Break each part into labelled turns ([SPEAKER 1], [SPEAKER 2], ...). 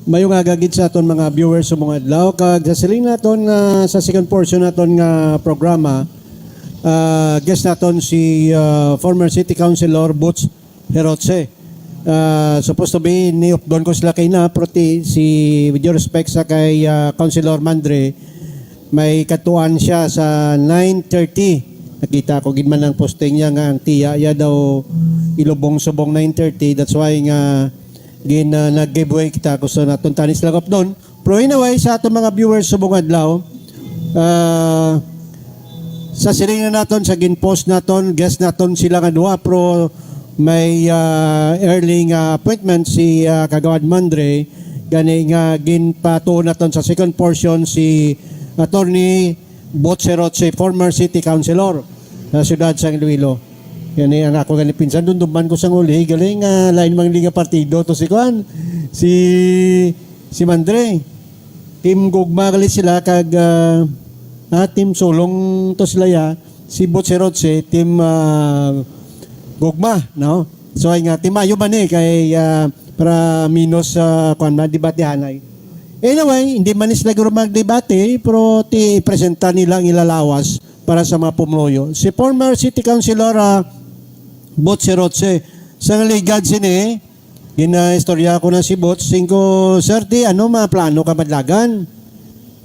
[SPEAKER 1] Mayong agagid sa aton mga viewers sa mga adlaw kag sa siling naton nga sa second portion naton nga programa, guest naton si former City Councilor Butch Herotse. Supposed to be ni-updown ko sila kay na proti si with due respect sa kay Councilor Mandre, may katuan siya sa 9:30. Nakita ko gid man ang posting niya nga ang tiya ya daw ilubong-subong 9:30. That's why nga nag-giveaway kita ko sa naton tanis lang doon. Pero anyway, sa atong mga viewers sa buong adlaw, sa silingan naton, sa ginpost naton, guest naton sila nga duha, pero may early appointment si Kagawad Mandre, gani nga ginpatuon naton sa second portion si Attorney Butch Herotse, former City Councilor sa siyudad sang Iloilo. Yan ang ako gani pinsan doon duman ko sang uli galing lain mang liga partido to si Kuan si Mandre team gugma gali sila kag team sulong to sila ya si Butch Herotse team gugma no so ay nga timayo man kay para minus kuan na debatehanay. Anyway, hindi man sila guro magdebate pero ti presenta nila ang ilalawas para sa mga pumuluyo. Si former City Councilor Butch Herotse, sa ngaligad sini, gina-istorya ko na si Butch, 5:30, ano plano ka madlagan?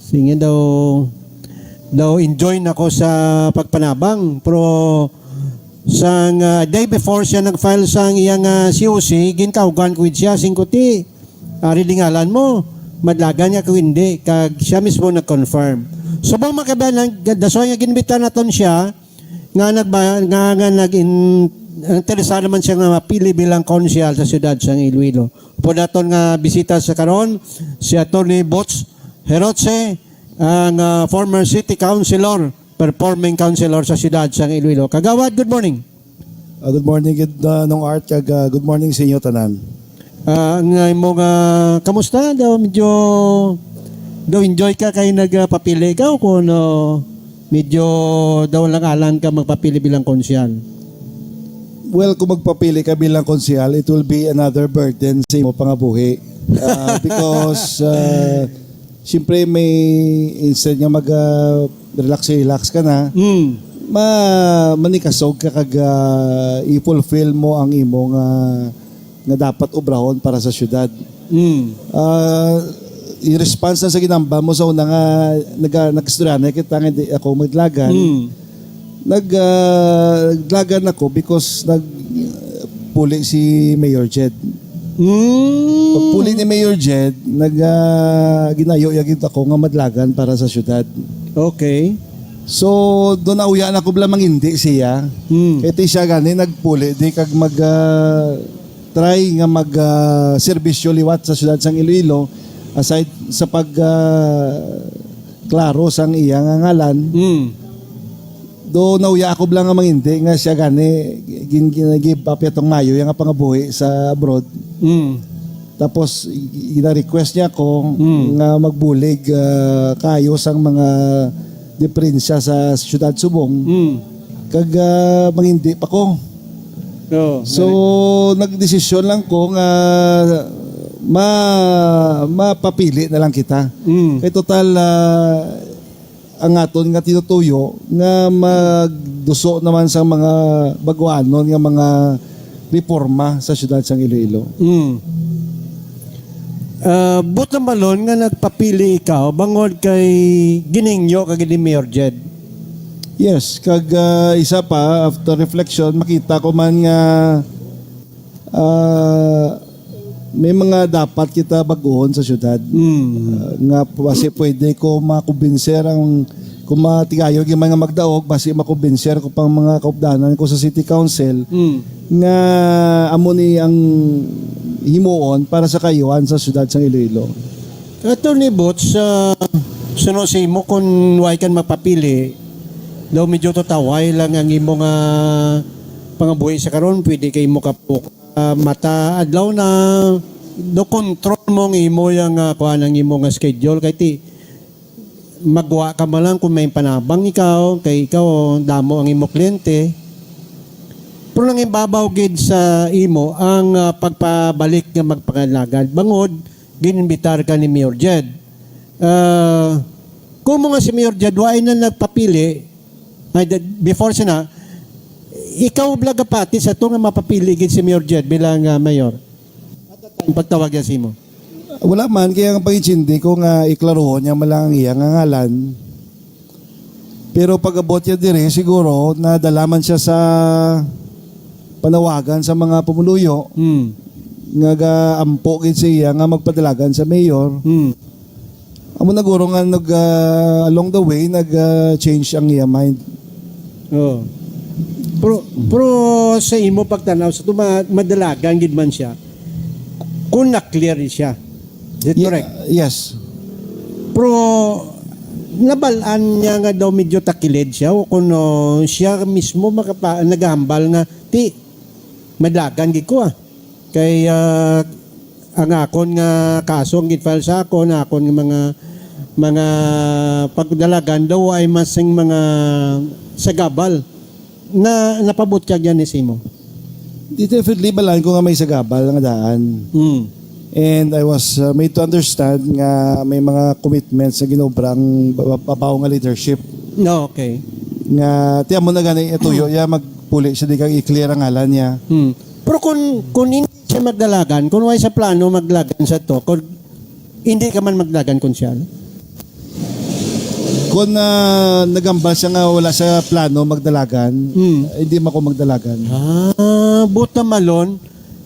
[SPEAKER 1] Sige daw enjoy na ko sa pagpanabang, pero sang day before siya nag-file sang iyang COC, gintawgan ko siya, 5:00, rilingalan mo, madlagan niya ko hindi, kag siya mismo nag-confirm. So bang makabalan, dasoy nga ginbita naton siya, nga interesado naman siya nga mapili bilang konsyal sa siyudad sa Iloilo. Po daton nga bisita sa karon si Attorney Butch Herotse, ang former City Councilor, performing councilor sa siyudad sa Iloilo. Kagawad, good morning.
[SPEAKER 2] Good morning, nung Art, kag good morning sa inyo tanan.
[SPEAKER 1] Ngay mo kamusta daw medyo daw enjoy ka kay nagpapili ikaw kung medyo daw lang alang ka magpapili bilang konsyal.
[SPEAKER 2] Well, kung magpapili ka bilang konsyal, it will be another burden sa imo pangabuhi. Because siyempre may instead nga mag-relax ka na, manikasog ka kag i-fulfill mo ang imo nga dapat obrahon para sa syudad. I-response na sa ginamba mo sa una nga nag-istorya na kita nga ako maglagan. Naglagan ako because nagpuli si Mayor Jed. Pagpuli ni Mayor Jed, ginayo-yagit ako nga madlagan para sa syudad.
[SPEAKER 1] Okay.
[SPEAKER 2] So, doon nauyaan ako bala hindi siya. Kaya siya gani nagpuli, di kag try nga mag-serbisyo liwat sa syudad sang Iloilo, aside sa klaro sang iya nga ngalan. Do nauya ako lang nga hindi nga siya gani give up itong Mayo yung pangabuhi sa abroad. Tapos ina-request niya ako nga magbulig kayo sang mga diferensya sa siyudad Subong. Kag mangindi pa ko. So nagdesisyon lang ko nga mapapili na lang kita. Kay total ang aton nga tinutuyo nga magduso naman sa mga baguanon nga mga reforma sa siyudad sang Iloilo.
[SPEAKER 1] But na malon nga nagpapili ikaw bangod kay giningyo kag ni Mayor Jed.
[SPEAKER 2] Yes, kag isa pa after reflection makita ko man nga may mga dapat kita baguhon sa syudad. Nga kasi pwede ko makumbinser ang kung matigayog yung mga magdaog basi makumbinser ko pang mga kaupdanan ko sa City Council nga amo ni ang himuon para sa kayuhan sa syudad sang Iloilo.
[SPEAKER 1] Attorney Butch, suno sa imo kung way kan mapapili daw medyo totaway lang ang imo nga pangabuhi sa karon, pwede kay mo kapuk mata adlaw na do control mo ng imo yung kuha ng imo nga schedule kay ti magwa ka man lang kung may panabang ikaw kay ikaw damo ang imo kliyente pero nang ibabaw gid sa imo ang pagpabalik nga magpangalagad bangod gininbitar ka ni Mayor Jed. Kung mga si Mayor Jed, why na nagpapili, before siya na, ikaw blaga pati sa ito nga mapapili gid si Mayor Jed bilang mayor. Ang pagtawag yan si mo.
[SPEAKER 2] Wala man, kaya ang pangitsindi ko nga iklaro niya malang iya nga ngalan. Pero pag abot niya dire, siguro nadalaman siya sa panawagan sa mga pumuluyo nga gaampo gid siya nga magpadalagan sa mayor. Amo naguro nga along the way nag-change ang iya mind.
[SPEAKER 1] Oh. Pero sa imo pagtanaw sa madalagan gid man siya. Kung na-clear siya. Is it correct?
[SPEAKER 2] Yes.
[SPEAKER 1] Pero nabalaan niya nga daw medyo takilid siya o kung siya mismo nagahambal nga madlagan gid ko kay ang akon nga kaso ang gid-file sa akon akon nga mga pagdalagan daw ay masing mga sagabal na napabot ka yan ni Simo.
[SPEAKER 2] Definitely balaan ko nga may sagabal nga daan. And I was made to understand nga may mga commitments na ginobrang babaw nga leadership.
[SPEAKER 1] No, okay.
[SPEAKER 2] Nga tiyan mo na gani ituyo ya magpuli siya di kang i-clear ang ngalan niya.
[SPEAKER 1] Pero kung hindi siya magdalagan, kung wala sa plano magdalagan sa to, kung hindi ka man magdalagan kung siya.
[SPEAKER 2] Kung nagambal siya nga wala sa plano magdalagan, hindi man ako magdalagan.
[SPEAKER 1] Buta malon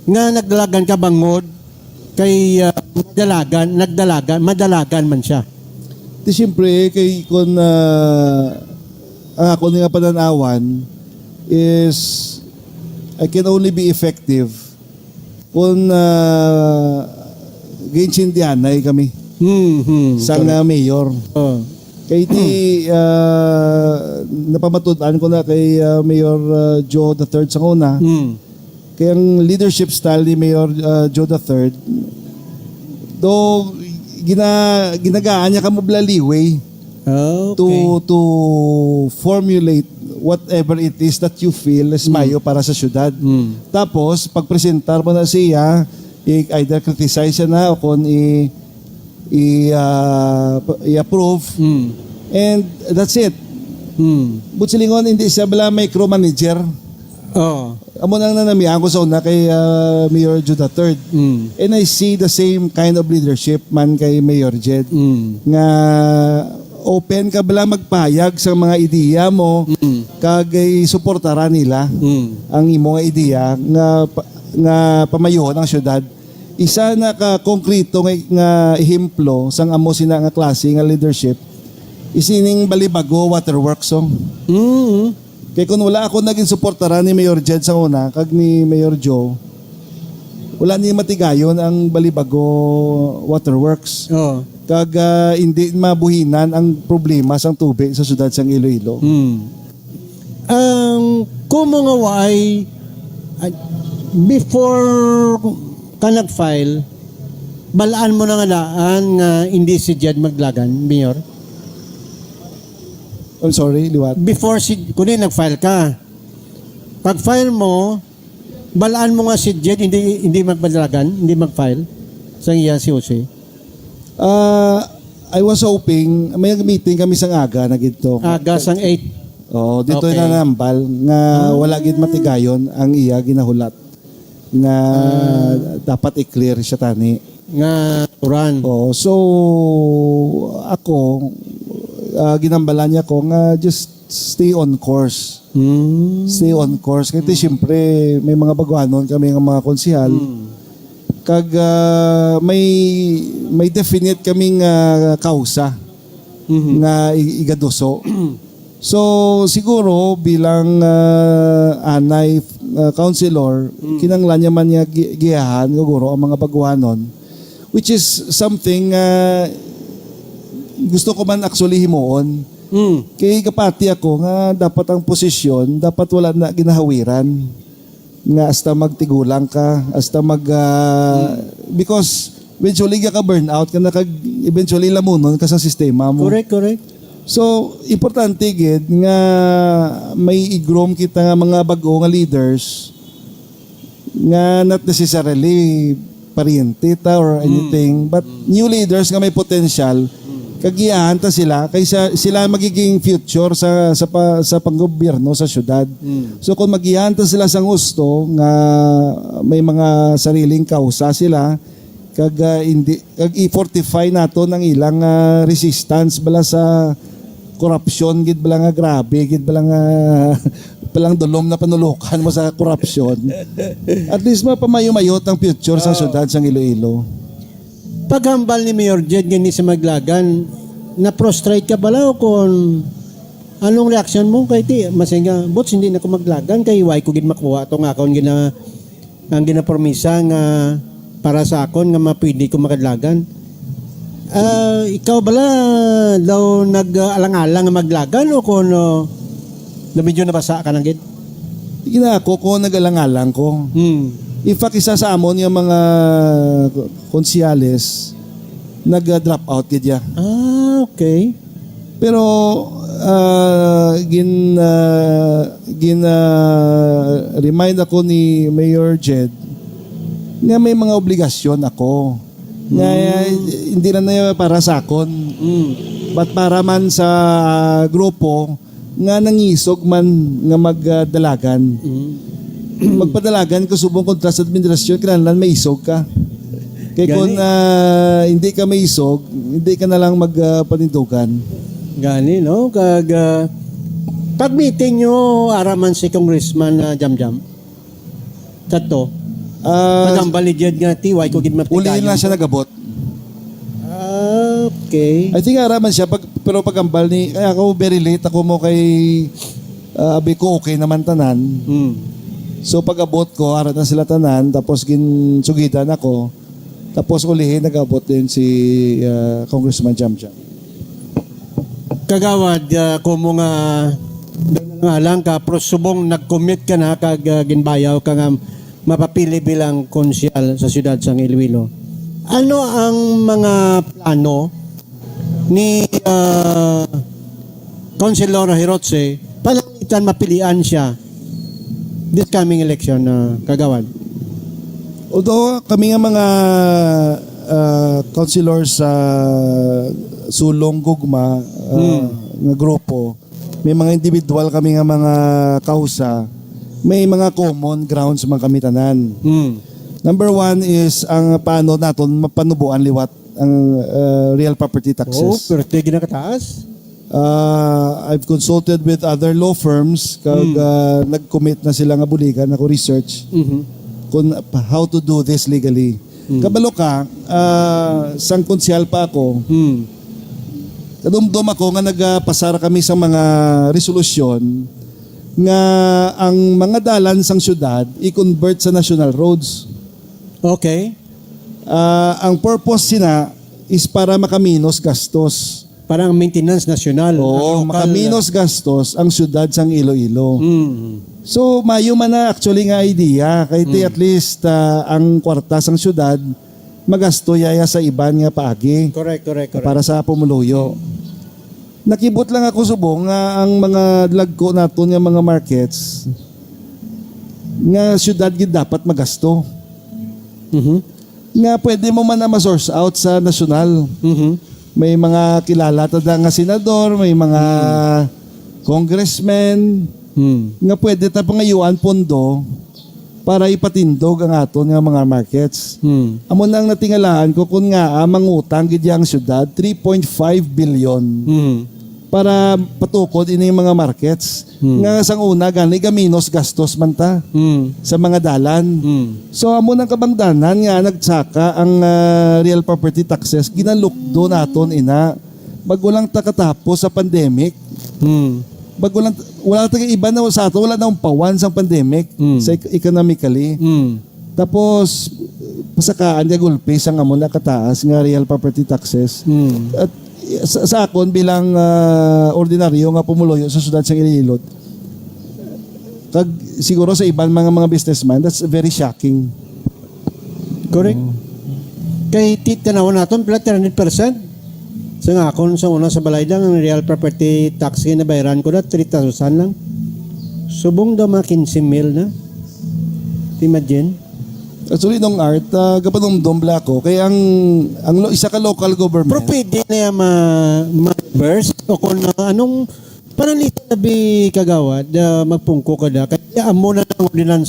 [SPEAKER 1] nga nagdalagan ka bangod kay madalagan man siya.
[SPEAKER 2] Di siyempre kay kung ang ako nga pananawan is I can only be effective kung ginsindihanay kami sa nga mayor. Kay di napamatudan ko na kay Mayor Joe III sa una. Kaya ang leadership style ni Mayor Joe III, though ginagaan niya kamubla leeway to formulate whatever it is that you feel is mayo para sa syudad. Tapos, pag-presentar mo na siya, either criticize siya na o kung i-approve. And that's it. But silingon, hindi siya bala micromanager. Amo nang nanamihan ko sa una kay Mayor Joe III. And I see the same kind of leadership man kay Mayor Jed. Nga open ka bala magpayag sa mga ideya mo kagay suportara nila ang imong ideya nga pamayohon ang syudad. Isa na ka konkreto nga ehemplo sang amo sina nga klase nga leadership isining Balibago Waterworks. Kaya kung wala ako naging suportara ni Mayor Jed sa una kag ni Mayor Joe, wala ni matigayon ang Balibago Waterworks. Kag hindi mabuhinan ang problema sang tubig sa syudad sang Iloilo.
[SPEAKER 1] Kung mga way before ka nag-file, balaan mo na nga daan nga hindi si Jed maglagan, Mayor?
[SPEAKER 2] I'm sorry, liwat.
[SPEAKER 1] Before kung nag-file ka, pag-file mo, balaan mo nga si Jed hindi magpadalagan, hindi mag-file sa iya si Jose?
[SPEAKER 2] I was hoping, may meeting kami sang aga na gito.
[SPEAKER 1] Aga sang 8.
[SPEAKER 2] Oo, dito
[SPEAKER 1] Okay.
[SPEAKER 2] na nambal nga wala gid matigayon ang iya ginahulat nga dapat i-clear siya tani.
[SPEAKER 1] Nga turan.
[SPEAKER 2] Oo, so ako ginambalan niya ko nga just stay on course. Stay on course. Kasi siyempre may mga baguanon kami ng mga konsihal. Kag may definite kaming kausa nga igaduso. So siguro bilang anay councilor, kinanglan niya man niya giyahan siguro ang mga baguanon, which is something gusto ko man actually himuon. Kay kapati ako nga dapat ang posisyon dapat wala na ginahawiran nga hasta magtigulang ka hasta because eventually ka burn out ka na eventually lamunon ka sa sistema mo.
[SPEAKER 1] Correct.
[SPEAKER 2] So importante gid nga may igrom kita nga mga bag-o nga leaders nga not necessarily pariente ta or anything. But new leaders nga may potential, kagiyahan ta sila kaysa sila magiging future sa panggobyerno sa syudad. So kung magiyahan ta sila sa gusto nga may mga sariling kausa sila, kag hindi kag i-fortify nato ng ilang resistance bala sa corruption, gid bala nga grabe, gid bala nga palang dulom na panulukan mo sa corruption. At least mapamayo-mayot ang future sa syudad sa Iloilo.
[SPEAKER 1] Paghambal ni Mayor Jed gani sa Maglagan, na-prostrate ka bala o kung anong reaksyon mo kay ti? Masinga, bots hindi na ko maglagan kay why ko gid makuha itong akon ang ginapromisa nga para sa akon nga mapwede ko makadlagan. Ikaw bala daw nag-alang-alang nga maglagan o kung na medyo nabasa ka nang gid?
[SPEAKER 2] Ginako ko nagalang-alang ko. In fact, isa sa amon yung mga konsyales nag-drop out gid ya.
[SPEAKER 1] Okay.
[SPEAKER 2] Pero remind ako ni Mayor Jed nga may mga obligasyon ako. Nga hindi na para sa akon. But para man sa grupo nga nangisog man nga magdalagan. Magpadalagan ko subong kontra sa administrasyon kinahanglan may isog ka. Kaya kung hindi ka may isog, hindi ka na lang magpanindugan.
[SPEAKER 1] Gani, no? Pag meeting nyo, araman si Congressman Jamjam. Kato. Pagambal ni Jed nga ti, why ko gid mapikayon.
[SPEAKER 2] Uli na siya nagabot.
[SPEAKER 1] Okay.
[SPEAKER 2] I think araman siya, pero pagambal ni, kaya ako very late ako mo kay abi ko okay naman tanan. So pag-abot ko, arat na sila tanan, tapos ginsugitan ako. Tapos ulihin, nag-abot din si Congressman Jamjam.
[SPEAKER 1] Kagawad, kung mga ngalang ka, pero subong nag-commit ka na, kag ginbayaw ka nga mapapili bilang konsyal sa siyudad sa Iloilo. Ano ang mga plano ni Councilor Hirotse palangitan mapilian siya this coming election, Kagawad?
[SPEAKER 2] Although kami nga mga councilors sa Sulong Gugma nga grupo, may mga individual kami nga mga kausa, may mga common grounds man kami tanan. Number one is ang paano naton mapanubuan liwat ang real property taxes.
[SPEAKER 1] Pero tigil na kataas?
[SPEAKER 2] I've consulted with other law firms kag nag-commit na sila nga buligan ako research kung how to do this legally. Kabalo ka, sang konsyal pa ako. Kadumdum ako nga nagpasara kami sa mga resolusyon nga ang mga dalan sang syudad i-convert sa national roads.
[SPEAKER 1] Okay.
[SPEAKER 2] Ang purpose sina is para makaminos gastos.
[SPEAKER 1] Parang maintenance national.
[SPEAKER 2] Oo, makaminos gastos ang syudad sang Iloilo. So, mayo man na actually nga idea. Kahit at least ang kwarta sang syudad magasto yaya sa iban nga paagi.
[SPEAKER 1] Correct.
[SPEAKER 2] Para sa pumuluyo. Nakibot lang ako subong nga ang mga lagko naton nga mga markets nga syudad gid dapat magasto. Nga pwede mo man na ma-source out sa nasyonal. May mga kilala tada nga senador, may mga congressmen nga pwede ta pangayuan pondo para ipatindog ang aton nga mga markets. Amo nang natingalaan ko kun nga mangutang gid yang syudad 3.5 billion. Para patukod ini mga markets. Nga sang una gani gaminos gastos man ta sa mga dalan. So amo nang kabangdanan nga nagsaka ang real property taxes ginalukdo naton ina bagulang takatapos sa pandemic. Bagulang wala ta iba na sa ato wala na pawan sang pandemic sa economically. Tapos pasakaan nga gulpi sang amo na kataas nga real property taxes. At sa akon bilang ordinaryo nga pumuloyo sa syudad sa Iloilo, kag siguro sa ibang mga businessman, that's very shocking.
[SPEAKER 1] Correct. Kay titanawon naton pila 300%. Sa nga akon sa una sa balay lang ang real property tax na bayaran ko na 3,000 lang. Subong daw mga 15,000 na. Imagine.
[SPEAKER 2] Actually, nung art, kapanumdum ko. Kaya isa ka local
[SPEAKER 1] Pero
[SPEAKER 2] government.
[SPEAKER 1] pwede na yan ma-reverse o kung anong panalita na bi kagawad, magpungko ka da. Kaya amo na ng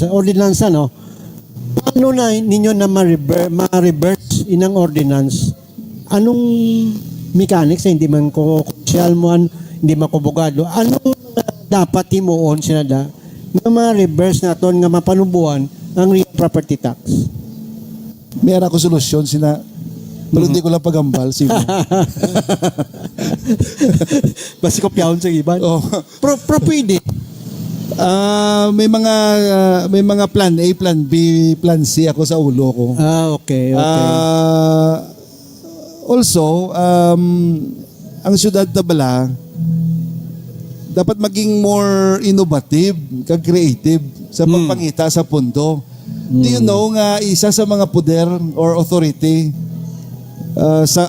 [SPEAKER 1] ordinansa, no? Paano na ninyo na ma-reverse inang ordinance? Anong mechanics na hindi man ko konsyal mo, hindi man ko bugado? Anong dapat timuon sinada na ma-reverse naton nga mapanubuan ang real property tax?
[SPEAKER 2] Meron ako solusyon pero hindi ko lang pagambal. Sige.
[SPEAKER 1] Basi kopyahon sa iban.
[SPEAKER 2] Oh.
[SPEAKER 1] Pero pwede.
[SPEAKER 2] May mga plan A, plan B, plan C ako sa ulo ko.
[SPEAKER 1] Okay.
[SPEAKER 2] Also, ang syudad Tabala dapat maging more innovative, creative sa pagpangita sa pundo. Do you know nga isa sa mga poder or authority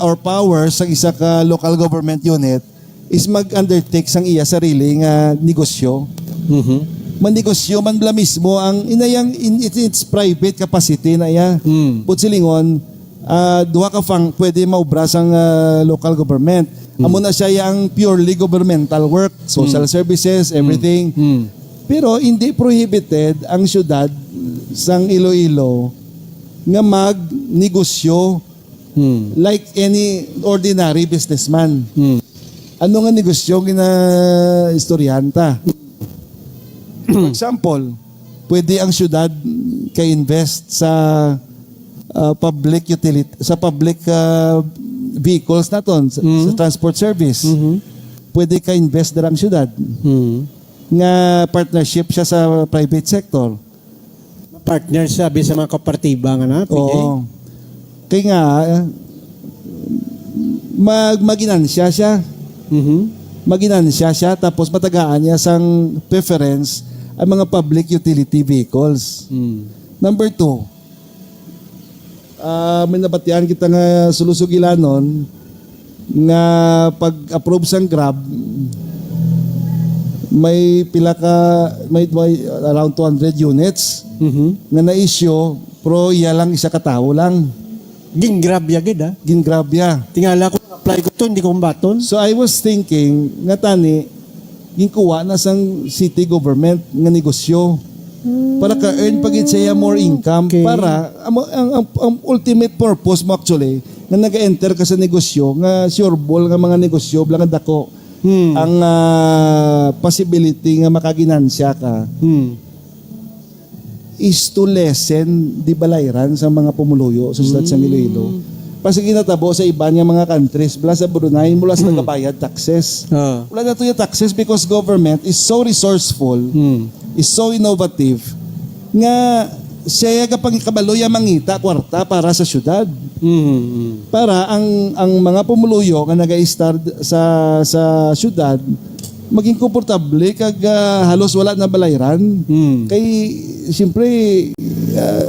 [SPEAKER 2] or power sa isa ka local government unit is mag-undertake sang iya sarili nga negosyo. Manegosyo man bla mismo ang inayang its private capacity na iya. Silingon, duha ka pwede maubra sang local government. Amo na siya yung purely governmental work, social services, everything. Pero hindi prohibited ang syudad sang Iloilo nga magnegosyo like any ordinary businessman. Ano nga negosyo gina-istoryanta? For example, pwede ang syudad ka-invest sa public utility, sa public vehicles naton, sa transport service. Pwede ka-invest na ang syudad. Nga partnership siya sa private sector.
[SPEAKER 1] Partner sabi sa mga kapartiba nga na.
[SPEAKER 2] Oo. Kaya nga, maginansya siya. Maginansya siya, tapos matagaan niya sang preference ang mga public utility vehicles. Number 2, may nabatian kita nga sulusugilanon nga pag-approve sang Grab, may around 200 units nga na-issue, pero iya lang isa katao lang.
[SPEAKER 1] Gingrab ya gid ha.
[SPEAKER 2] Gingrab ya.
[SPEAKER 1] Tingala ko apply ko to, hindi ko kumbaton.
[SPEAKER 2] So I was thinking nga tani ginkuha na sang city government nga negosyo para ka-earn pagit siya more income.
[SPEAKER 1] Okay.
[SPEAKER 2] Para ang ultimate purpose mo actually nga nag-enter ka sa negosyo nga sureball nga mga negosyo blang dako ang possibility nga makaginansya ka is to lessen di balayran sa mga pumuluyo sa syudad sa Iloilo. Kasi ginatabo sa iba nga mga countries, mula sa Brunei, mula sa nagabayad taxes. Wala na to yung taxes because government is so resourceful, is so innovative, nga siya kapag kabalo yung mangita kwarta para sa syudad. Para ang mga pumuluyo nga nag-start sa syudad, maging komportable kag halos wala na balayran. Kay siyempre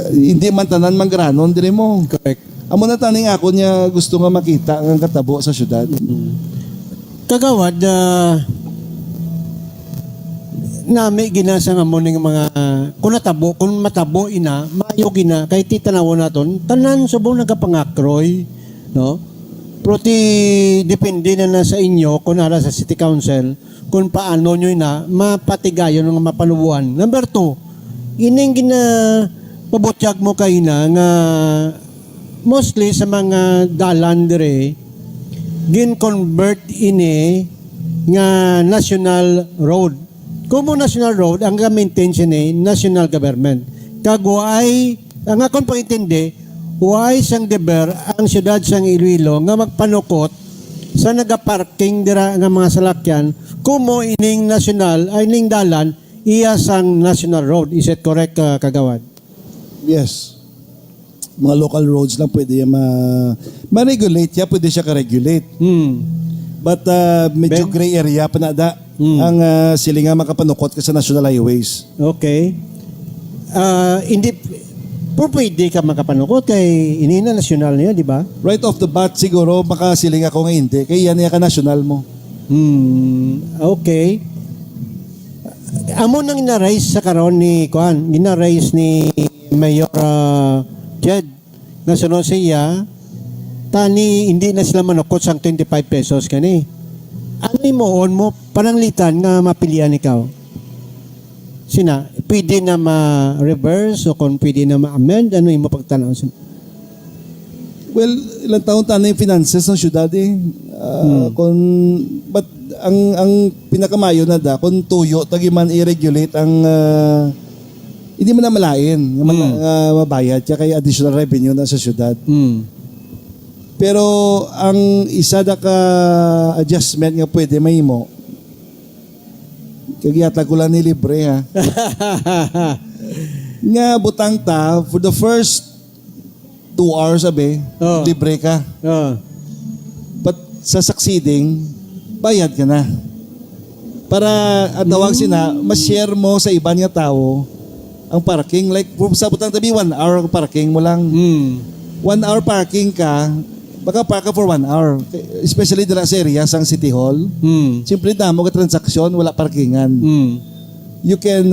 [SPEAKER 2] hindi man tanan mangranon dire mo.
[SPEAKER 1] Correct.
[SPEAKER 2] Amo na taning ako niya gusto nga makita ang katabo sa syudad.
[SPEAKER 1] Kagawad, nami ginasa nga mo ning mga kung matabo ina, mayo gina kay titanaw naton tanan subong nagapangakroy, no? Pero depende na sa inyo kung ara sa City Council kung paano nyo na mapatigayon ng mapanubuan. Number 2, ining pabutyag mo kayo na nga mostly sa mga dalan dire gin-convert ini nga national road. Kung mo national road, ang ga-maintain siya ni national government. Kagway, ang akong pangintindi, huway sang deber ang siyudad sang Iloilo nga magpanukot sa nagaparking dira nga mga salakyan kumo ining national ay ining dalan iya sang national road. Is it correct, Kagawad?
[SPEAKER 2] Yes. Mga local roads lang pwede yan ma-regulate ya, pwede siya ka-regulate. But medyo gray area pa na da ang sila nga makapanukot ka sa national highways.
[SPEAKER 1] Okay. Hindi pwede ka makapanukot kay inina national niya, di ba?
[SPEAKER 2] Right off the bat siguro makasiling ako nga hindi kay yan ka national mo.
[SPEAKER 1] Okay. Amo nang ina-raise sa karon ni Kuan, ina-raise ni Mayor Jed na sunod siya tani hindi na sila manukot sang 25 pesos kani. Ano imoon mo pananglitan nga mapilian ikaw? Sina, pwede na ma-reverse o kung pwede na ma-amend, ano imo pagtanaw?
[SPEAKER 2] Well, ilang taon tayo yung finances ng syudad eh. But ang pinakamayo na da, kung tuyo, tagi man i-regulate ang hindi man na malain, mabayad, kaya kay additional revenue na sa syudad. Pero ang isa da ka adjustment nga pwede mahimo, kagiyata ko lang ni libre ha. Nga butang ta, for the first 2 hours abe, libre ka. But sa succeeding, bayad ka na. Para at tawag sina, ma-share mo sa iba nga tao ang parking. Like, sa butang tabi, 1 hour ang parking mo lang. 1 hour parking ka, baka park ka for 1 hour. Especially dila sa area, sang City Hall. Simple na mo ka transaksyon, wala parkingan. You can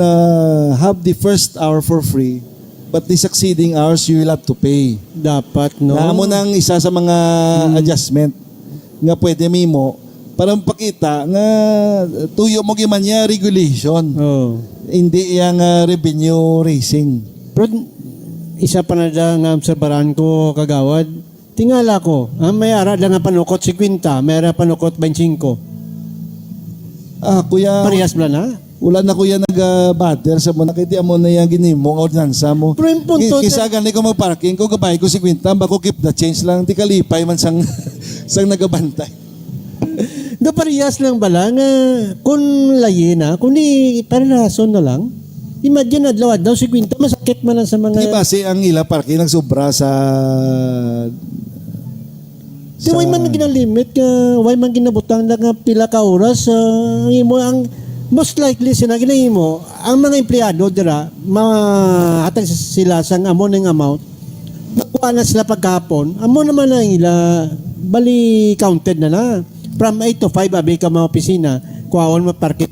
[SPEAKER 2] have the first hour for free, but the succeeding hours you will have to pay.
[SPEAKER 1] Dapat, no?
[SPEAKER 2] Na mo nang isa sa mga adjustment nga pwede mo para mapakita nga tuyo mo giman niya regulation. Hindi yang revenue raising.
[SPEAKER 1] Pero isa pa na nga obserbaran ko kagawad, tingala ko, may ara lang nga panukot 50, may ara panukot 25.
[SPEAKER 2] Kuya,
[SPEAKER 1] Parehas ba na?
[SPEAKER 2] wala na kuya nag-batter sa mo, nakiti mo na yung ginimo, ordinansa mo.
[SPEAKER 1] Pero yung punto,
[SPEAKER 2] Kisa gani ko mag-parking, kung gabay ko 50, bako keep the change lang, di kalipay man sang, sang nagabantay.
[SPEAKER 1] do parehas lang bala nga kung layi na, kung di parehasyon na lang, imagine adlaw daw 50, masakit man lang sa mga...
[SPEAKER 2] Di base ang ila parking nagsobra sa...
[SPEAKER 1] Di way man ginalimit ka, way man ginabutang na nga pila ka oras, imo ang most likely sinagina mo, ang mga empleyado dira, mahatag sila sang amo ng amount, makuha na sila pagkapon, amo naman ang ila, bali counted na na. From 8 to 5, abi ka mga opisina, kuhaon mo parking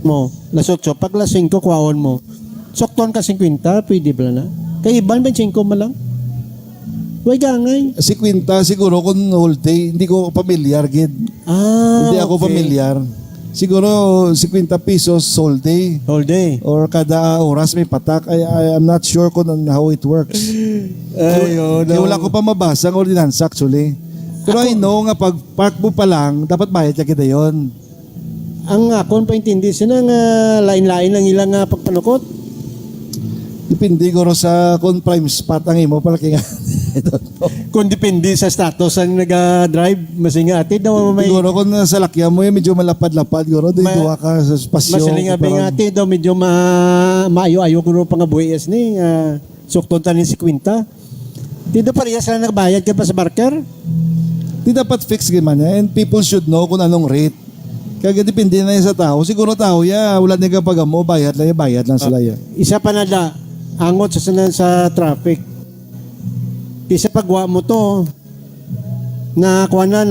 [SPEAKER 1] mo, lasot so, pag las 5, kuhaon mo. Sokton ka 50, pwede ba na? Kaya iban ba 5 mo lang? Way gangay.
[SPEAKER 2] Si Quinta, siguro kung whole day, hindi ko familiar, gid. Hindi ako familiar. Siguro, 50 pesos whole day.
[SPEAKER 1] Whole day.
[SPEAKER 2] Or kada oras may patak. I am not sure kung how it works.
[SPEAKER 1] Ayun.
[SPEAKER 2] Kaya wala ko pa mabasa ang ordinansa actually. Pero I know nga pag park mo pa lang, dapat bayad ka kita yon.
[SPEAKER 1] Ang akon paintindi sila nga lain-lain lang ilang pagpanukot.
[SPEAKER 2] Depende guro sa kung prime spot ang imo para kaya
[SPEAKER 1] Kung depende sa status ang nag-drive, masinga ati daw may...
[SPEAKER 2] siguro kung sa lakyan mo medyo malapad-lapad guro, duwa ka sa spasyo.
[SPEAKER 1] Masaling abing ati daw medyo maayo-ayo kung pangabuyas ni sukton tanin si Quinta. Dito parehas sila nagbayad ka pa sa barker?
[SPEAKER 2] Di dapat fix man and people should know kung anong rate. Kaya depende na yan sa tao. Siguro tao wala nang pagamo, bayad lang sila ya.
[SPEAKER 1] Isa pa na da, angot sa traffic. Isa pagwa mo to, na kuha na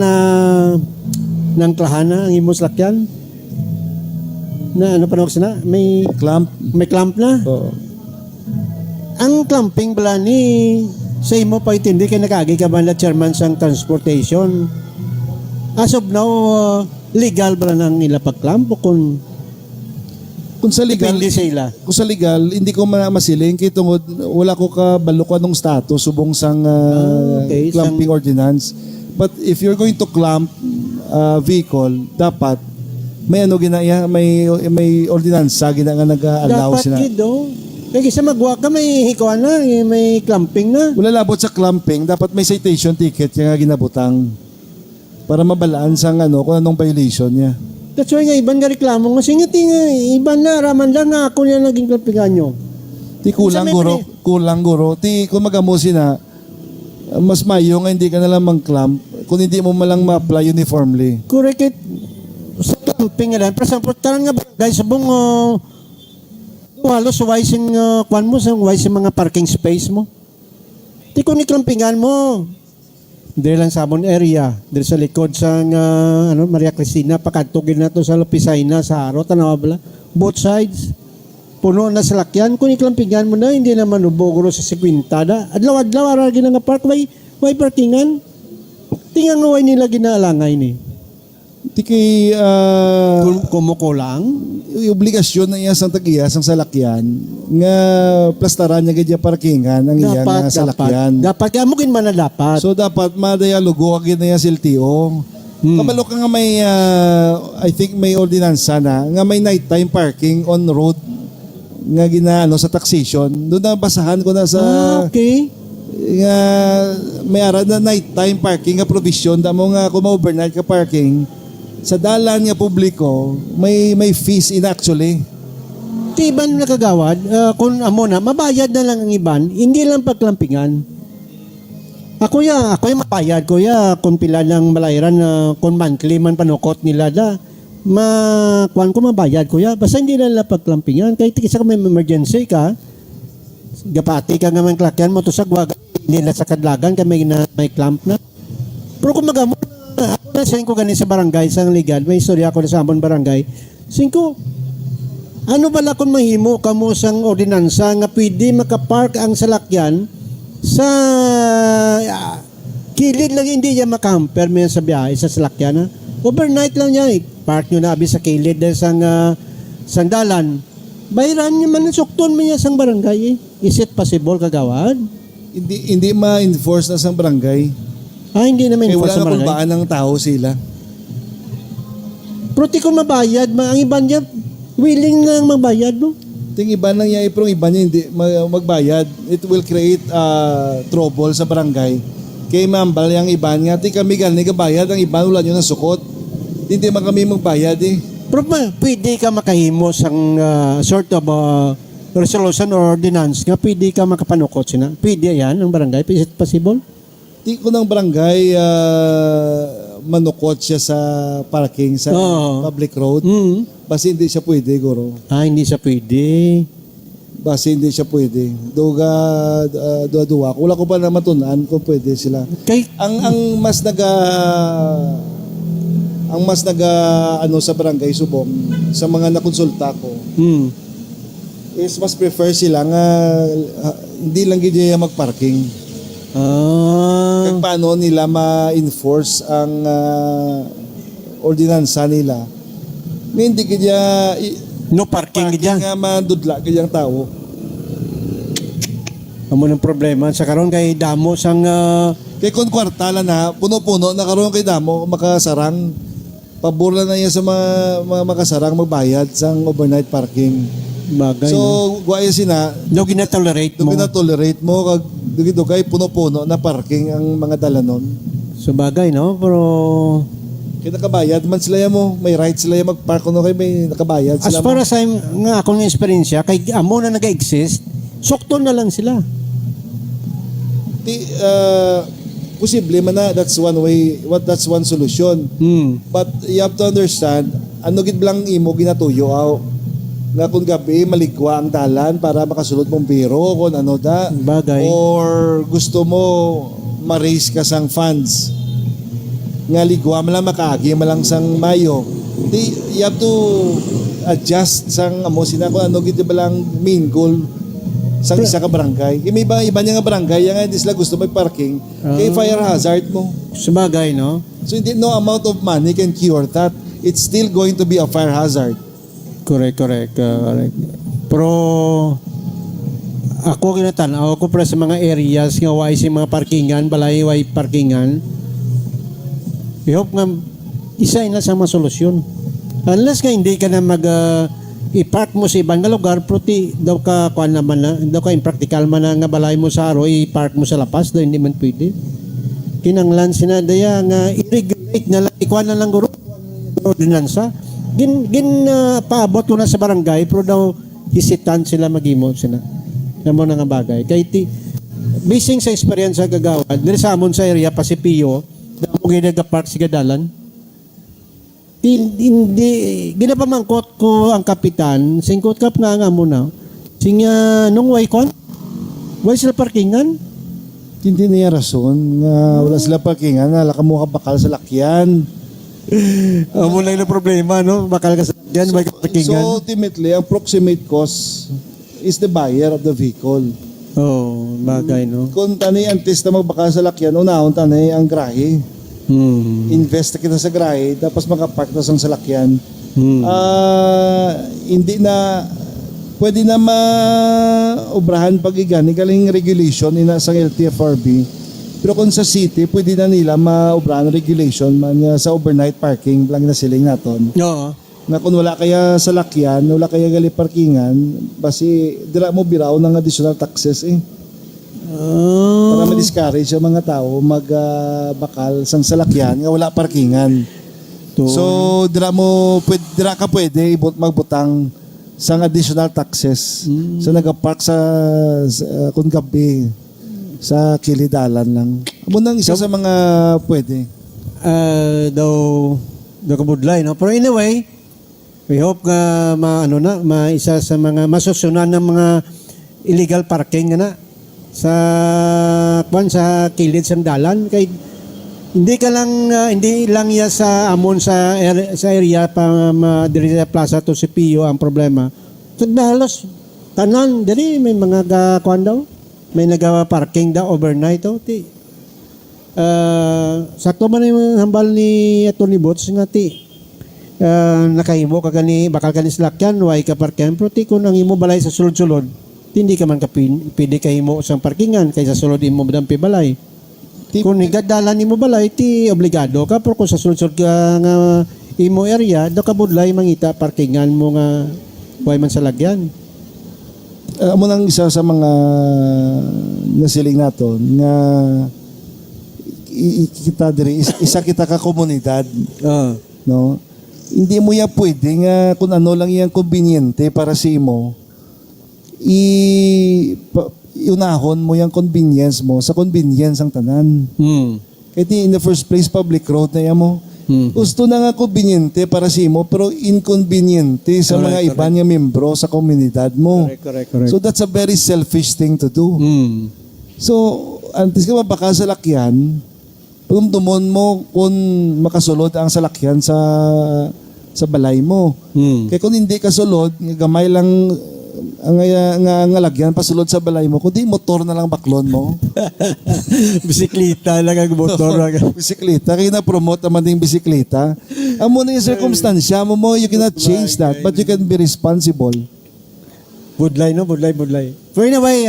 [SPEAKER 1] ng klahana ang imong sakyan. Na ano pa na, may clamp na.
[SPEAKER 2] Oo.
[SPEAKER 1] Ang clamping bala ni sa imo pa itindi kay nakagi ka ba na chairman sang transportation. As of now, legal ba nang nila pag-clamp o kung
[SPEAKER 2] sa legal,
[SPEAKER 1] depende sa ila?
[SPEAKER 2] kung sa legal, hindi ko masiling kay tungod wala ko kabalo ko anong status subong sang
[SPEAKER 1] okay,
[SPEAKER 2] clamping ordinance. But if you're going to clamp vehicle, dapat may ginaya, may ordinansa gina nga nag-allow
[SPEAKER 1] dapat
[SPEAKER 2] sila.
[SPEAKER 1] Dapat do. Kaya isa magwa ka may hikuan na, may clamping na.
[SPEAKER 2] Wala labot sa clamping, dapat may citation ticket yung ginabutang para mabalaan sang kung anong violation niya.
[SPEAKER 1] That's why nga, iban nga reklamo nga, singiti nga, iban na, raman lang nga ako niya naging clampingan nyo.
[SPEAKER 2] Ti kulang guro. Ti kung magamusin na, mas mayo nga hindi ka nalang mag-clamp kung hindi mo malang ma-apply uniformly.
[SPEAKER 1] Correct it. Sa clamping nga lang, pero sa putaran nga, guys, sabong, halos wise yung kwan mo, wise yung mga parking space mo. Di kung niklampingan mo, dito lang sa amon area, dito sa likod sa Maria Cristina, pakatugin na to sa Lupisay na, sa Aro, tanawa bala, both sides. puno na salakyan, kung iklampingan mo na, hindi naman ubogro sa 50 na. Adlaw-adlaw, aragi na nga park, may parkingan. Tingnan nga way nila ginaalangay ni.
[SPEAKER 2] Di kay
[SPEAKER 1] Kumukulang.
[SPEAKER 2] obligasyon na iya sang tagiya sang salakyan nga plastaran niya gadya parkingan ang iya nga salakyan.
[SPEAKER 1] Dapat, kaya mungkin man na dapat.
[SPEAKER 2] So dapat madayalogo agad na iya LTO. Kabalo ka nga may I think may ordinansa na nga may nighttime parking on road nga ginaano sa taxation. Doon na basahan ko na sa
[SPEAKER 1] Okay.
[SPEAKER 2] nga may ara na nighttime parking nga provision damo nga kung overnight ka parking sa dalan nga publiko may fees in actually.
[SPEAKER 1] Ti iban na kagawad, kung amo na, mabayad na lang ang iban, hindi lang pagklampingan. Ako yung mabayad ko kung pila ng malayaran na kung monthly man panukot nila kuan ko mabayad ko basta hindi lang pagklampingan. Kahit isa ka may emergency ka, gapati ka nga man klakyan mo to sa gwag, hindi na sa kadlagan ka may clamp na. Pero kung magamo ako na ko ganin sa barangay sa legal, may istorya ako na sa amon barangay. Singko, ano bala kung mahimo kamo sang ordinansa nga pwede makapark ang salakyan sa kilid lang, hindi niya makamper may sa biyahe sa salakyan. Overnight lang niya, park nyo na abi sa kilid sang dalan. Bayaran niya man sukton man niya sang barangay. Is it possible kagawad?
[SPEAKER 2] Hindi ma-enforce na sa barangay.
[SPEAKER 1] Hindi naman
[SPEAKER 2] Kaya
[SPEAKER 1] enforce
[SPEAKER 2] wala
[SPEAKER 1] sa
[SPEAKER 2] na
[SPEAKER 1] barangay.
[SPEAKER 2] kulbaan ng tao sila.
[SPEAKER 1] Pero kung mabayad, ang iban niya, willing lang magbayad mo.
[SPEAKER 2] Ting iba nang yay pero iba niya hindi magbayad. It will create trouble sa barangay. Kay mambal yung iban nga, ti kami galing bayad, ang iban wala nyo na sukot. Hindi man kami magbayad eh.
[SPEAKER 1] Pero pwede ka makahimo sang sort of resolution or ordinance nga pwede ka makapanukot sina. Pwede yan ang barangay. Is it possible?
[SPEAKER 2] Di ko ng barangay manukot siya sa parking sa public road. Basta hindi siya pwede, guro.
[SPEAKER 1] Hindi siya pwede.
[SPEAKER 2] Basta hindi siya pwede. Duwa. Wala ko pa na matunan kung pwede sila. Ang mas ano sa barangay Subong sa mga nakonsulta ko is mas prefer sila nga hindi lang gid magparking. Kung paano nila ma-enforce ang ordinansa nila. Hindi kaya
[SPEAKER 1] no parking diyan.
[SPEAKER 2] Nga madudla kayang tao.
[SPEAKER 1] Amo ng problema sa karon kay damo sang
[SPEAKER 2] kay kun kwartala na puno-puno na karon kay damo makasarang pabor na niya sa mga makasarang magbayad sang overnight parking.
[SPEAKER 1] bagay.
[SPEAKER 2] So,
[SPEAKER 1] No?
[SPEAKER 2] guaya sina,
[SPEAKER 1] Do ginatolerate mo.
[SPEAKER 2] tolerate mo kag dito kay puno-puno na parking ang mga dalanon.
[SPEAKER 1] So bagay, no? Pero
[SPEAKER 2] Kaya nakabayad man sila mo, may right sila magpark kuno kay may nakabayad
[SPEAKER 1] as
[SPEAKER 2] sila.
[SPEAKER 1] far as I'm nga akong experience kay amo na nag-exist, sukton na lang sila.
[SPEAKER 2] Posible man na that's one way, that's one solution. But you have to understand, ano gid blang imo ginatuyo aw nga kung gabi maligwa ang dalan para makasulod mong biro kung ano da
[SPEAKER 1] Bagay.
[SPEAKER 2] or gusto mo ma-raise ka sang funds nga ligwa man lang makaagi man lang sang Mayo, you have to adjust sang amo sina kung ano gid ba lang main goal sang isa ka barangay. May iba niya nga barangay nga hindi sila gusto magparking kay fire hazard mo.
[SPEAKER 1] Sabagay, no?
[SPEAKER 2] So hindi, no amount of money can cure that. It's still going to be a fire hazard.
[SPEAKER 1] Correct. Pero ako kinatanaw ko para sa mga areas nga way si mga parkingan, balay way parkingan. I hope nga isa na sa mga solusyon. Unless nga hindi ka na i-park mo sa ibang lugar, proti daw ka kuan naman na, daw ka impractical man na nga balay mo sa aro, i-park mo sa lapas, daw hindi man pwede. Kinanglan sinadaya nga i-regulate na lang, ikuan na lang guro ordinansa. Paabot ko na sa barangay pero daw hisitan sila mag-imo sila na mo nga bagay kay basing sa experience sa gagawad diri sa amon sa area Pasipio daw mo ginagapark si gadalan hindi ginapamangkot ko ang kapitan singkot kap nga mo na singa nung way sila parkingan
[SPEAKER 2] Hindi niya rason nga wala sila parkingan, nalaka mo ka bakal sa lakyan.
[SPEAKER 1] amo lang na problema no bakal ka sa Yan may
[SPEAKER 2] So
[SPEAKER 1] parkingan.
[SPEAKER 2] ultimately, ang proximate cost is the buyer of the vehicle.
[SPEAKER 1] Oh, bagay, no?
[SPEAKER 2] Kung tani antes na magbaka sa lakyan, unahon tani ang grahe. Invest na kita sa grahe, tapos makapark na sa salakyan. Hindi na pwede na maobrahan pag igani galing regulation ina sa LTFRB. Pero kung sa city, pwede na nila maobrahan regulation man sa overnight parking lang na siling naton.
[SPEAKER 1] Oo.
[SPEAKER 2] Na kung wala kaya sa lakyan, wala kaya gali parkingan, basi dira mo biraw ng additional taxes eh. Para ma-discourage yung mga tao magbakal sang salakyan nga wala parkingan. So dira ka pwede magbutang sang additional taxes sa nagapark sa kung gabi sa kilidalan lang. Amo nang isa sa mga pwede.
[SPEAKER 1] Daw kabudlay, no? Pero anyway, we hope nga isa sa mga masusunan ng mga illegal parking na sa kilid sang dalan kay hindi lang ya sa amon sa area pa diri sa Plaza to CPU ang problema. Halos tanan diri may mga kuan daw, may parking daw overnight daw ti. Sakto man yung hambal ni Atty. Bots nga ti. Nakahimo ka gani bakal kani salakyan way ka parking pero ti kun ang imo balay sa sulod-sulod hindi ka man pwede kahimo sa parkingan kaysa sulod imo dampi balay. Kung igadalan imo balay ti obligado ka pero kung sa sulod-sulod ka nga imo area do ka budlay mangita parkingan mo nga way man sa lagyan.
[SPEAKER 2] Amo nang isa sa mga nasiling naton nga kita diri isa kita ka komunidad. No? Hindi mo ya pwede nga kung ano lang yang konbinyente para sa imo iunahon mo yung convenience mo sa convenience ang tanan. Kaya in the first place, public road na yan mo. Gusto na nga conveniente para sa imo, pero inconveniente sa mga iba niya membro sa komunidad mo.
[SPEAKER 1] Correct.
[SPEAKER 2] So that's a very selfish thing to do. So, antes ka mabaka sa lakyan, pagumtumon mo kung makasulod ang salakyan sa balay mo. Kaya kung hindi kasulod, gamay lang ang lagyan pasulod sa balay mo, kundi motor na lang baklon mo.
[SPEAKER 1] Bisikleta lang ang motor.
[SPEAKER 2] Bisikleta, kaya na-promote naman yung bisikleta. Amo na yung circumstansya mo, you cannot change that, but you can be responsible.
[SPEAKER 1] Budlay. Pero anyway,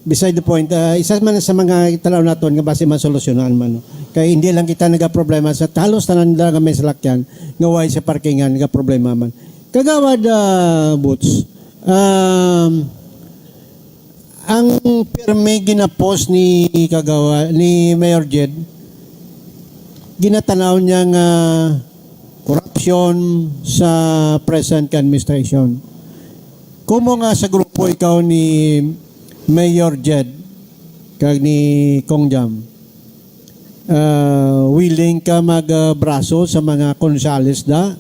[SPEAKER 1] beside the point, isa man sa mga italaw naton nga base man solusyonan man. No? Kaya hindi lang kita naga-problema sa talos tanan lang kami sa lakyan, nga way sa parkingan, naga-problema man. Kagawad, Boots, ang pirmi ginapos ni Mayor Jed, ginatanaw niya nga corruption sa present administration. Kumo nga sa grupo ikaw ni Mayor Jed kag ni Kong Jam, willing ka magbraso sa mga konsyales nga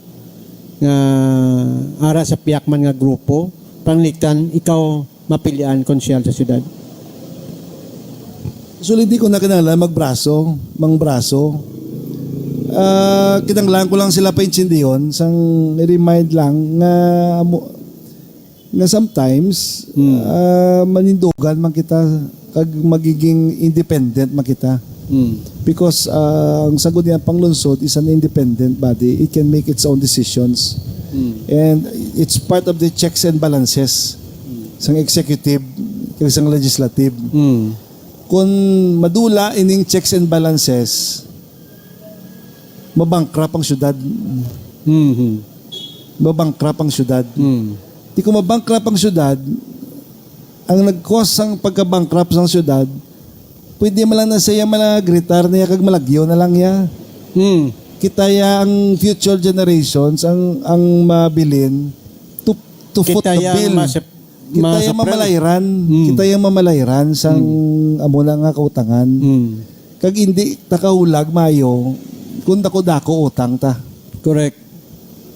[SPEAKER 1] ara sa piyakman nga grupo pangliktan ikaw mapilian konsyal sa syudad?
[SPEAKER 2] So hindi ko na kinala mangbraso. Kinanglan ko lang sila paintindihan sang remind lang na sometimes manindugan man kita kag magiging independent man kita. Because ang sagod niya panglunsod is an independent body. It can make its own decisions. And it's part of the checks and balances sang executive kag sang legislative. Kung madula ining checks and balances, mabangkrap ang syudad. Mabangkrap ang syudad. Di ko mabangkrap ang syudad, ang nag-cause ang pagka-bankrupt ng syudad, pwede man lang na siya malagritar niya kag malagyo na lang ya. Kita ya ang future generations ang mabilin to foot the bill. Kita yung mamalayran. Kita yung mamalayran sang amo na nga kautangan. Kag hindi takahulag mayo kung dako-dako utang ta.
[SPEAKER 1] Correct.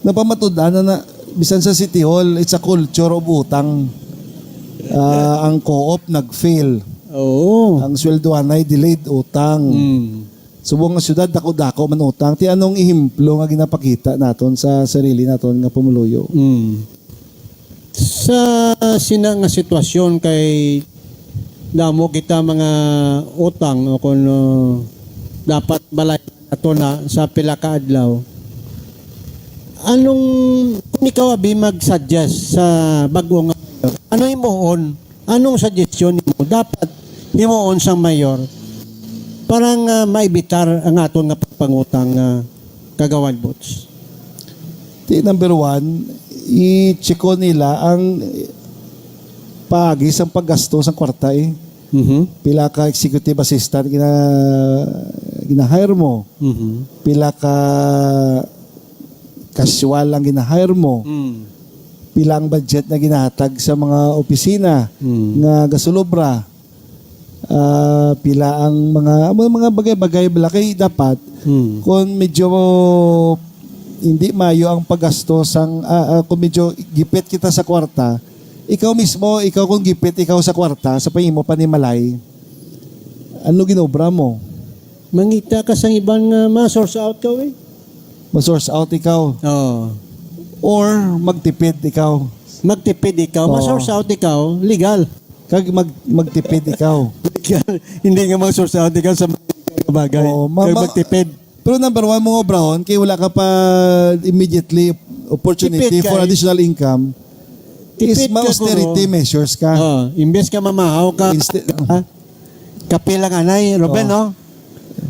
[SPEAKER 2] Napamatudan na bisan sa City Hall, it's a culture of utang. Ang co-op nag-fail.
[SPEAKER 1] Oo.
[SPEAKER 2] Ang sweldohan ay delayed utang. subong nga syudad dako-dako man utang ti anong ihimplo nga ginapakita naton sa sarili naton nga pumuluyo.
[SPEAKER 1] Sa sina nga sitwasyon kay damo kita mga utang o kung dapat balay ato na sa pila ka adlaw. Anong kung ikaw abi mag-suggest sa bago nga ano imuon? Anong suggestion mo dapat imuon sang mayor? Parang maibitar ang aton nga pangutang kagawan bots.
[SPEAKER 2] Ti number one, i-check nila ang pagis ang paggasto sa kwarta eh. Pila ka executive assistant gina-hire mo. Pila ka casual ang gina-hire mo. Pila ang budget na ginahatag sa mga opisina nga gasolobra. Pila ang mga bagay-bagay balaki dapat kung medyo hindi mayo ang paggastos kung medyo gipit kita sa kwarta, ikaw kung gipit ikaw sa kwarta sa pahimo panimalay, ano ginobra mo?
[SPEAKER 1] Mangita ka sa ibang ma-source out ka eh.
[SPEAKER 2] Ma-source out ikaw
[SPEAKER 1] Oo.
[SPEAKER 2] or magtipid ikaw.
[SPEAKER 1] Magtipid ikaw,
[SPEAKER 2] Oo.
[SPEAKER 1] ma-source out ikaw, legal.
[SPEAKER 2] Kag magtipid ikaw.
[SPEAKER 1] Hindi nga mag-source out ikaw sa mga bagay.
[SPEAKER 2] Oo,
[SPEAKER 1] Kaya magtipid.
[SPEAKER 2] Pero number one, mga obrahon, kaya wala ka pa immediately opportunity
[SPEAKER 1] Tipid ka
[SPEAKER 2] for
[SPEAKER 1] eh.
[SPEAKER 2] additional income, is
[SPEAKER 1] Tipid ka,
[SPEAKER 2] austerity
[SPEAKER 1] Guro.
[SPEAKER 2] measures ka.
[SPEAKER 1] Imbes ka mamahaw ka. Kapilang anay, Ruben, no?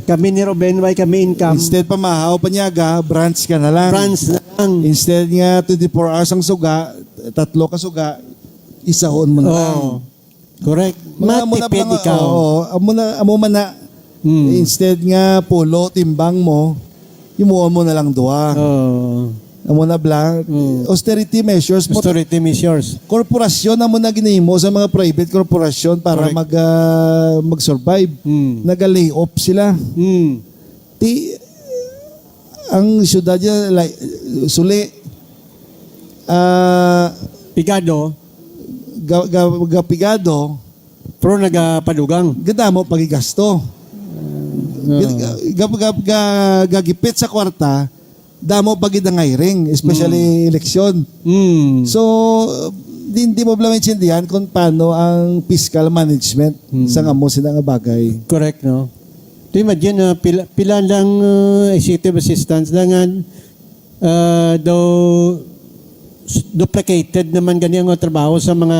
[SPEAKER 1] Kami ni Ruben, why kami income?
[SPEAKER 2] Instead pa mahaw, panyaga, branch ka na lang.
[SPEAKER 1] France na lang.
[SPEAKER 2] Instead nga 24 hours ang suga, 3 ka suga, isahon mo na lang.
[SPEAKER 1] Oo. Correct. Matipid
[SPEAKER 2] lang,
[SPEAKER 1] ikaw.
[SPEAKER 2] amo man na, instead nga pulo, timbang mo, imuon mo na lang duwa.
[SPEAKER 1] Oo.
[SPEAKER 2] Amo na blank. Austerity measures mo.
[SPEAKER 1] Austerity measures.
[SPEAKER 2] Korporasyon na mo na ginahimo sa mga private korporasyon para
[SPEAKER 1] Correct.
[SPEAKER 2] mag-survive. Naga-lay off sila. Ang syudad niya, suli,
[SPEAKER 1] Pigado,
[SPEAKER 2] gapigado,
[SPEAKER 1] pero nagapadugang.
[SPEAKER 2] ganda mo pagigasto. Gagipit sa kwarta, damo pagid ang hiring, especially eleksyon. So, hindi mo bala maintindihan kung paano ang fiscal management sa ngamo sila nga bagay.
[SPEAKER 1] Correct, no? To imagine na pila lang executive assistants lang though duplicated naman gani ang trabaho sa mga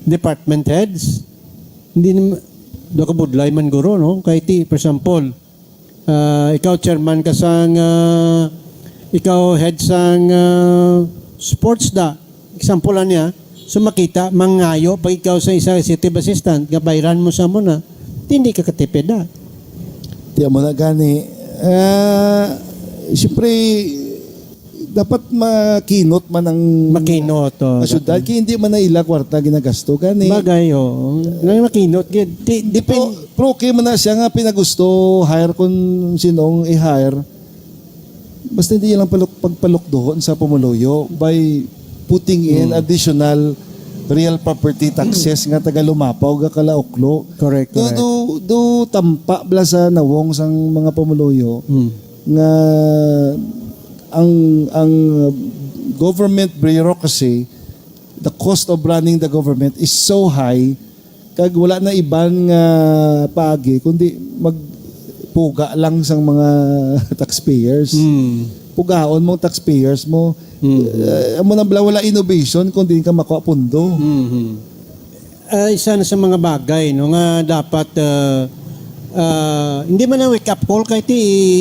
[SPEAKER 1] department heads. Hindi naman do ka budlay man guro, no? Kay ti, for example, ikaw chairman ka sang ikaw head sang sports da. Example niya, so makita mangayo pag ikaw sa isa executive assistant, gabayran mo sa muna, hindi ka katipid da.
[SPEAKER 2] Tiyan mo na gani. Siyempre, dapat makinot man ang
[SPEAKER 1] Makinot to.
[SPEAKER 2] syudad. Kaya hindi man na ila kwarta ginagasto gani.
[SPEAKER 1] Bagay, oh. Ngayon makinot.
[SPEAKER 2] Pero okay man na siya nga pinagusto hire kung sinong i-hire. Basta hindi lang pagpalok doon sa pumuluyo by putting in additional real property taxes nga taga lumapaw ga kalaoklo.
[SPEAKER 1] Correct, correct.
[SPEAKER 2] Do tampa bla sa nawong sang mga pumuluyo nga ang government bureaucracy, the cost of running the government is so high kag wala na ibang paagi kundi magpuga lang sang mga taxpayers. Pugaon mong taxpayers mo. Amo na bala wala innovation kundi ka makuha pundo.
[SPEAKER 1] Isa na sa mga bagay no nga dapat hindi man na wake up call kay ti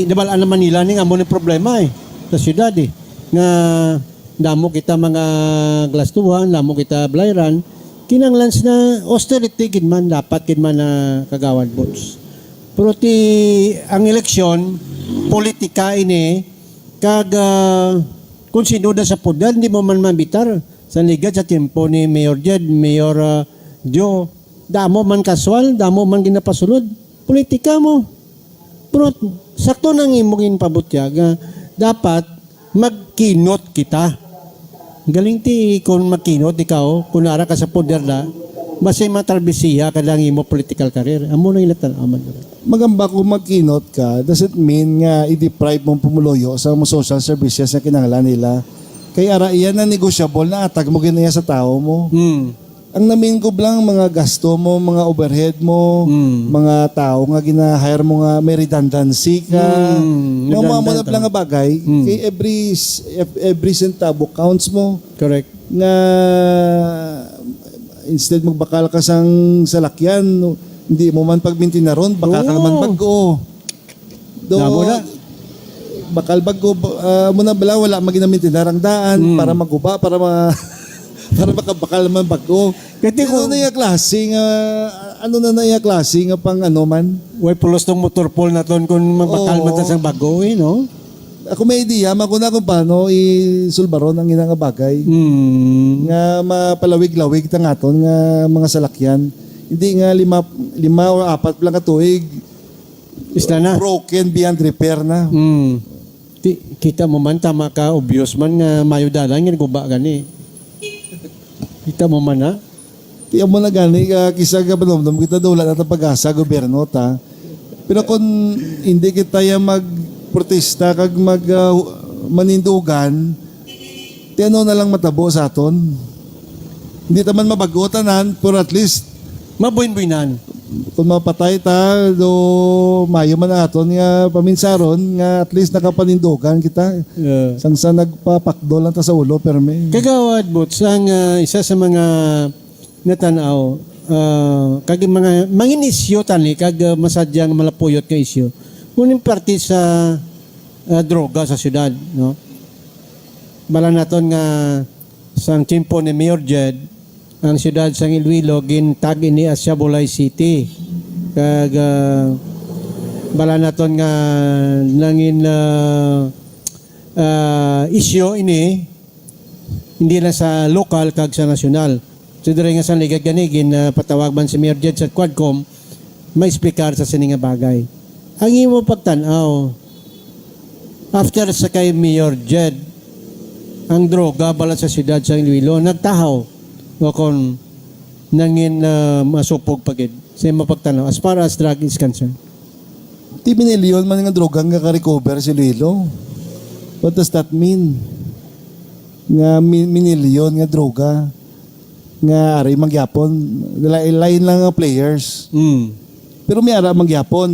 [SPEAKER 1] dabalaan naman nila ning amo ni problema sa syudad nga damo kita mga glastuhan, damo kita blayran, kinanglans na austerity gid man dapat gid man na kagawad bots. Pero ti ang eleksyon politika ini kag kung sino da sa poder hindi mo man mabitar sa ligat sa tiempo ni Mayor Jed, Mayor Joe, damo man kaswal, damo man ginapasulod, politika mo. Pero sakto nang imong pabutya dapat magkinot kita. Galing ti kung magkinot ikaw, kunara ka sa poder na, basta matarbisiya ka lang imo political career. Amo na ilatan aman.
[SPEAKER 2] magamba kung magkinot ka, doesn't mean nga i-deprive mong pumuloyo sa mga social services na kinahanglan nila. Kaya ara, iyan na negosyable na atag mo ginaya sa tao mo. Ang namin ko lang mga gasto mo, mga overhead mo, mga tao nga gina-hire mo nga may redundancy ka. Mga mo na lang nga bagay, kay every centavo counts mo.
[SPEAKER 1] Correct.
[SPEAKER 2] Nga instead magbakal ka sang salakyan, hindi mo man pagbinti na ron, baka ka naman bago.
[SPEAKER 1] Namo na.
[SPEAKER 2] Bakal bago, muna bala, wala maginaminti na rangdaan para maguba, para para makabakal man bago.
[SPEAKER 1] Kasi
[SPEAKER 2] Ano na yung klase nga, klase nga pang ano man?
[SPEAKER 1] way pulos tong motor pool na ton kung mabakal man sa bago, no?
[SPEAKER 2] Ako may idea, makuna kung paano isulbaron ang inang bagay. Nga mapalawig-lawig tangaton nga mga salakyan. Hindi nga lima o apat lang katuig.
[SPEAKER 1] Isla na.
[SPEAKER 2] Broken beyond repair na.
[SPEAKER 1] Kita mo man, tama ka, obvious man nga mayo dalang, yan guba gani. Kita mo man, ha?
[SPEAKER 2] Tiyan mo na gani, kisa ka panomdom kita doon wala natin pag-asa, gobyerno ta. Pero kung hindi kita yung magprotesta kag manindugan, tiyan na lang matabo sa aton. Hindi taman mabagotanan, pero at least
[SPEAKER 1] Mabuin-buinan.
[SPEAKER 2] kung mapatay ta, do mayo man aton nga paminsaron, nga at least nakapanindugan kita. Sang nagpapakdo lang ta sa ulo, perme.
[SPEAKER 1] Kagawad, Boots, ang isa sa mga natanaw, kag mga mangin isyo tani, kag masadyang malapuyot ka isyo. Uning parte sa droga sa syudad, no? Bala naton nga sang timpo ni Mayor Jed, ang syudad sang Iloilo gintag ini as Bulay City. Kag bala naton nga nangin isyo ini hindi na sa lokal kag sa nasyonal. So dire nga sa ligag ganigin patawag man si Mayor Jed sa Quadcom maexplikar sa sininga bagay. Ang imo pagtan-aw after sa kay Mayor Jed ang droga bala sa syudad sa Iloilo nagtahaw o kung nangin masupog pagid sa mapagtanaw as far as drug is concerned.
[SPEAKER 2] Ti binilyon man nga droga nga ka-recover si Lilo. What does that mean? Nga minilyon nga droga nga ari magyapon. Lain lang nga players. Pero may ara magyapon.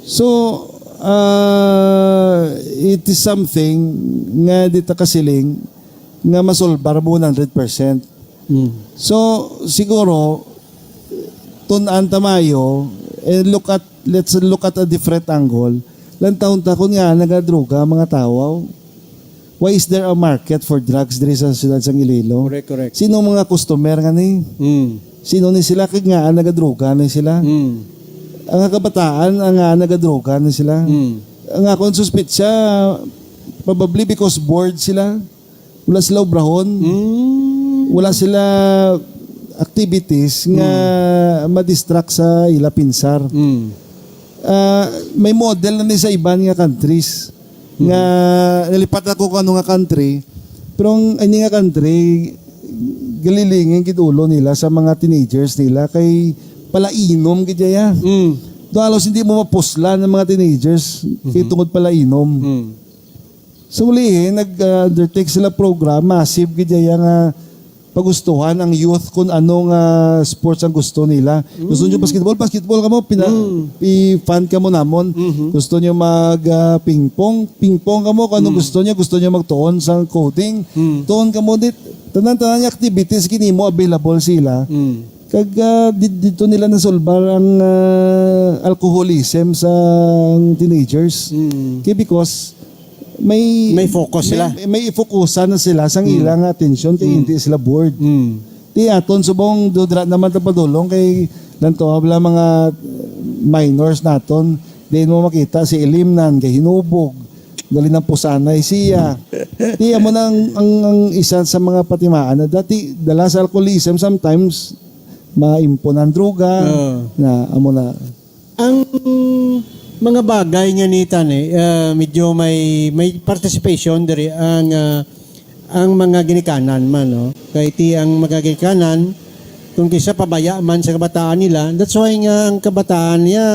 [SPEAKER 2] So, it is something nga dita kasiling nga masolbar mo 100%. So, siguro, tunan tamayo, let's look at a different angle. Lang taon ta kung nga nagadruga mga tao. Why is there a market for drugs diri sa siyudad sang Iloilo?
[SPEAKER 1] Correct.
[SPEAKER 2] Sino mga customer nga ni? Sino ni sila kag nga nagadruga ni sila? Ang kabataan ang nga nagadruga ni sila. Ang akong suspect siya probably because bored sila. Wala sila obrahon. Wala sila activities nga ma-distract sa ila pinsar. May model na ni sa iban nga countries. Nga nalipat ako kung ano nga country. Pero ang nga country galilingin gidulo nila sa mga teenagers nila kay palainom gidya. Do halos hindi mo mapuslan ng mga teenagers kay tungod palainom. So muli, nag-undertake sila program, massive gidya nga pagustuhan ang youth kung anong sports ang gusto nila. Gusto nyo basketball ka mo, i-fan ka mo namon. Gusto nyo mag-ping-pong ka mo, kung anong gusto nyo magtuon sa coding. Tuon ka mo, tanan-tanan yung activities, kini mo available sila. Kag dito nila nasolbar ang alcoholism sa teenagers. Kaya because may
[SPEAKER 1] focus sila.
[SPEAKER 2] May fokusan na sila sang ilang atensyon kay hindi sila bored. Ti aton subong dodra naman ta padulong kay lanto habla mga minors naton din mo makita si Elimnan kay hinubog dali ng pusanay siya. Ti amo nang ang isa sa mga patimaan na dati dala sa alcoholism sometimes maimpon ang droga na amo na
[SPEAKER 1] ang mga bagay nga ni Tani, medyo may participation diri ang mga ginikanan man, no? Kay ti ang mga ginikanan kung kisa pabaya man sa kabataan nila. That's why nga ang kabataan niya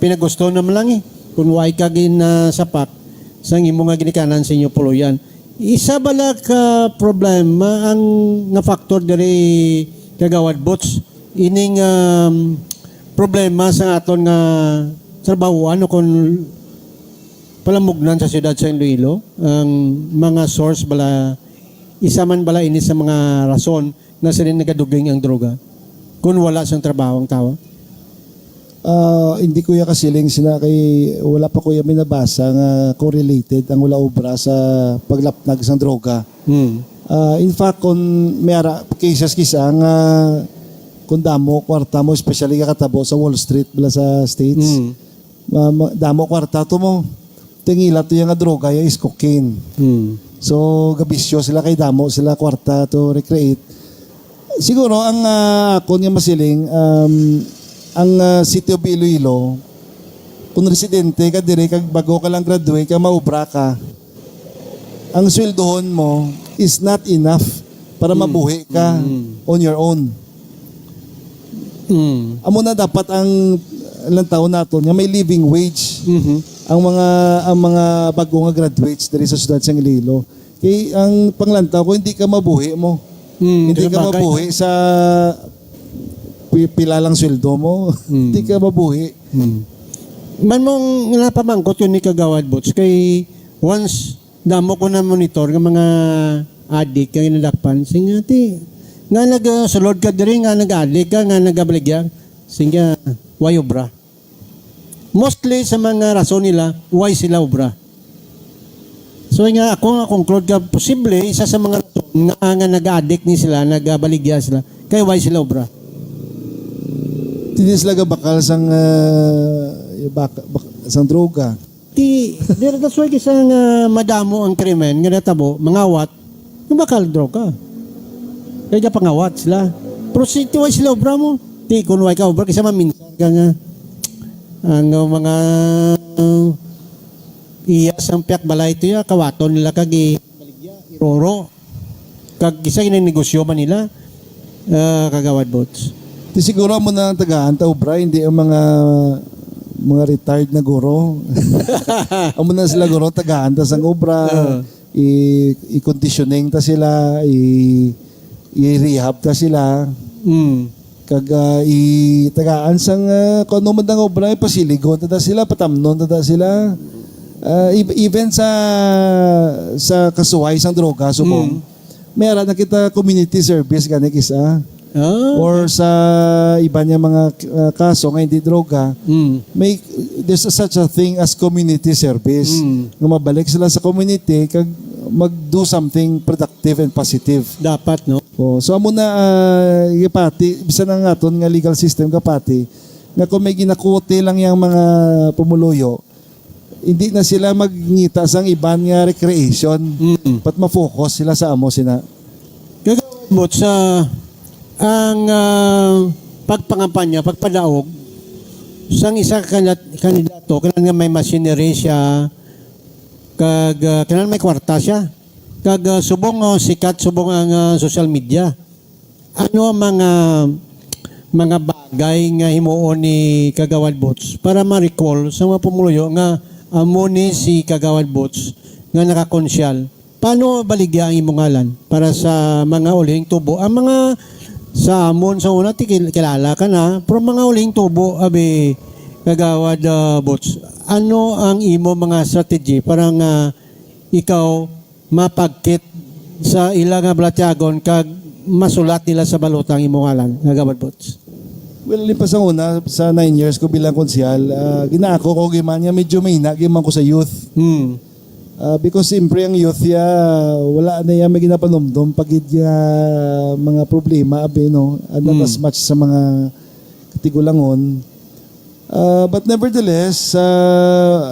[SPEAKER 1] pinagusto naman lang kung why ka sapak sa imo nga ginikanan sa inyo puluyan. Isa bala ka problema ang nga factor diri kagawad bots ining problema sa aton nga trabaho ano kung palamugnan sa siyudad sa Iloilo ang mga source bala isa man bala ini sa mga rason na sila nagaduging ang droga kung wala sang trabaho ang tao.
[SPEAKER 2] Hindi kuya kasiling sina kay wala pa kuya minabasa nga correlated ang wala obra sa paglapnag sa droga. In fact kung mayara cases kisa nga kung damo kwarta mo especially ka katabo sa Wall Street bala sa States. Damo kwarta to mo tingila to yung nga droga yung is cocaine. So gabisyo sila kay damo sila kwarta to recreate. Siguro ang ako nga masiling ang City of Iloilo, kung residente ka dire, kag bago ka lang graduate, ka maubra ka, ang sweldohon mo is not enough para mabuhi ka on your own. Amo na dapat ang ilang taon naton, nga may living wage. Ang mga bago nga graduates dire sa siyudad sa Iloilo. Kay ang panglantaw ko hindi ka mabuhi mo. Hindi ka mabuhi sa pilalang sweldo mo, hindi ka mabuhi.
[SPEAKER 1] Man mong napamangkot yun ni Kagawad Bots, kay once damo ko na monitor ng mga adik kang inadakpan, singati, nga nagsulod ka diri, nga nag-adik ka, nga nag-abaligya, singa, why obra? Mostly sa mga rason nila, why sila obra? So nga ako nga conclude ka, posible, isa sa mga rason, nga nag-adik ni sila, nag-abaligya sila, kaya why sila obra?
[SPEAKER 2] Hindi sila bakal sang sang droga.
[SPEAKER 1] That's why kasi madamo ang krimen nga natabo, mangawat, yung bakal droga. Kaya pangawat sila. Pero why sila obra mo? Kung why ka obra, kasi maminsan ka nga ang mga iyas ang piyak balay ito ya, kawaton nila kag iroro. Kag isa ginanegosyo man nila, Kagawad Bots.
[SPEAKER 2] Di siguro mo na ang tagaan ta obra, hindi ang mga retired na guro. Amo na sila guro tagaan ta sang obra, i-conditioning ta sila, i-rehab ta sila. Kag tagaan sang kung ano man ang obra, pasiligon ta sila, patamnon ta sila. Even sa kasuway sang droga subong. Mayroon na kita community service gani kisa. Or sa iba niya mga kaso nga hindi droga, there's such a thing as community service. Nga mabalik sila sa community kag mag-do something productive and positive.
[SPEAKER 1] Dapat, no?
[SPEAKER 2] So amo na gipati bisan nga aton nga legal system kapati nga kung may ginakuti lang yang mga pumuluyo, hindi na sila magngita sang iban nga recreation. Pat ma-focus sila sa amo sina.
[SPEAKER 1] Kagawad sa ang pagpangampanya, pagpadaog sang isa kandidato, kailan nga may machinery siya, kag kailan may kwarta siya, kag subong sikat, subong ang social media. Ano ang mga bagay nga himuon ni Kagawad Bots para ma-recall sa mga pumuluyo nga amo ni si Kagawad Bots nga nakakonsyal. Paano baligya ang imong ngalan para sa mga uling tubo? Ang mga sa amon sa una kilala ka na pero mga uling tubo abi Kagawad Bots, ano ang imo mga strategy para nga ikaw mapagkit sa ilang blatyagon kag masulat nila sa balotang imong ngalan, Kagawad Bots?
[SPEAKER 2] Well, lipas ang una sa 9 years ko bilang konsyal, ginaako ko gimanya medyo may giman ko sa youth. Because siyempre ang youth ya wala na ya may ginapanumdum pagid ya mga problema abi no not as much sa mga katigulangon. But nevertheless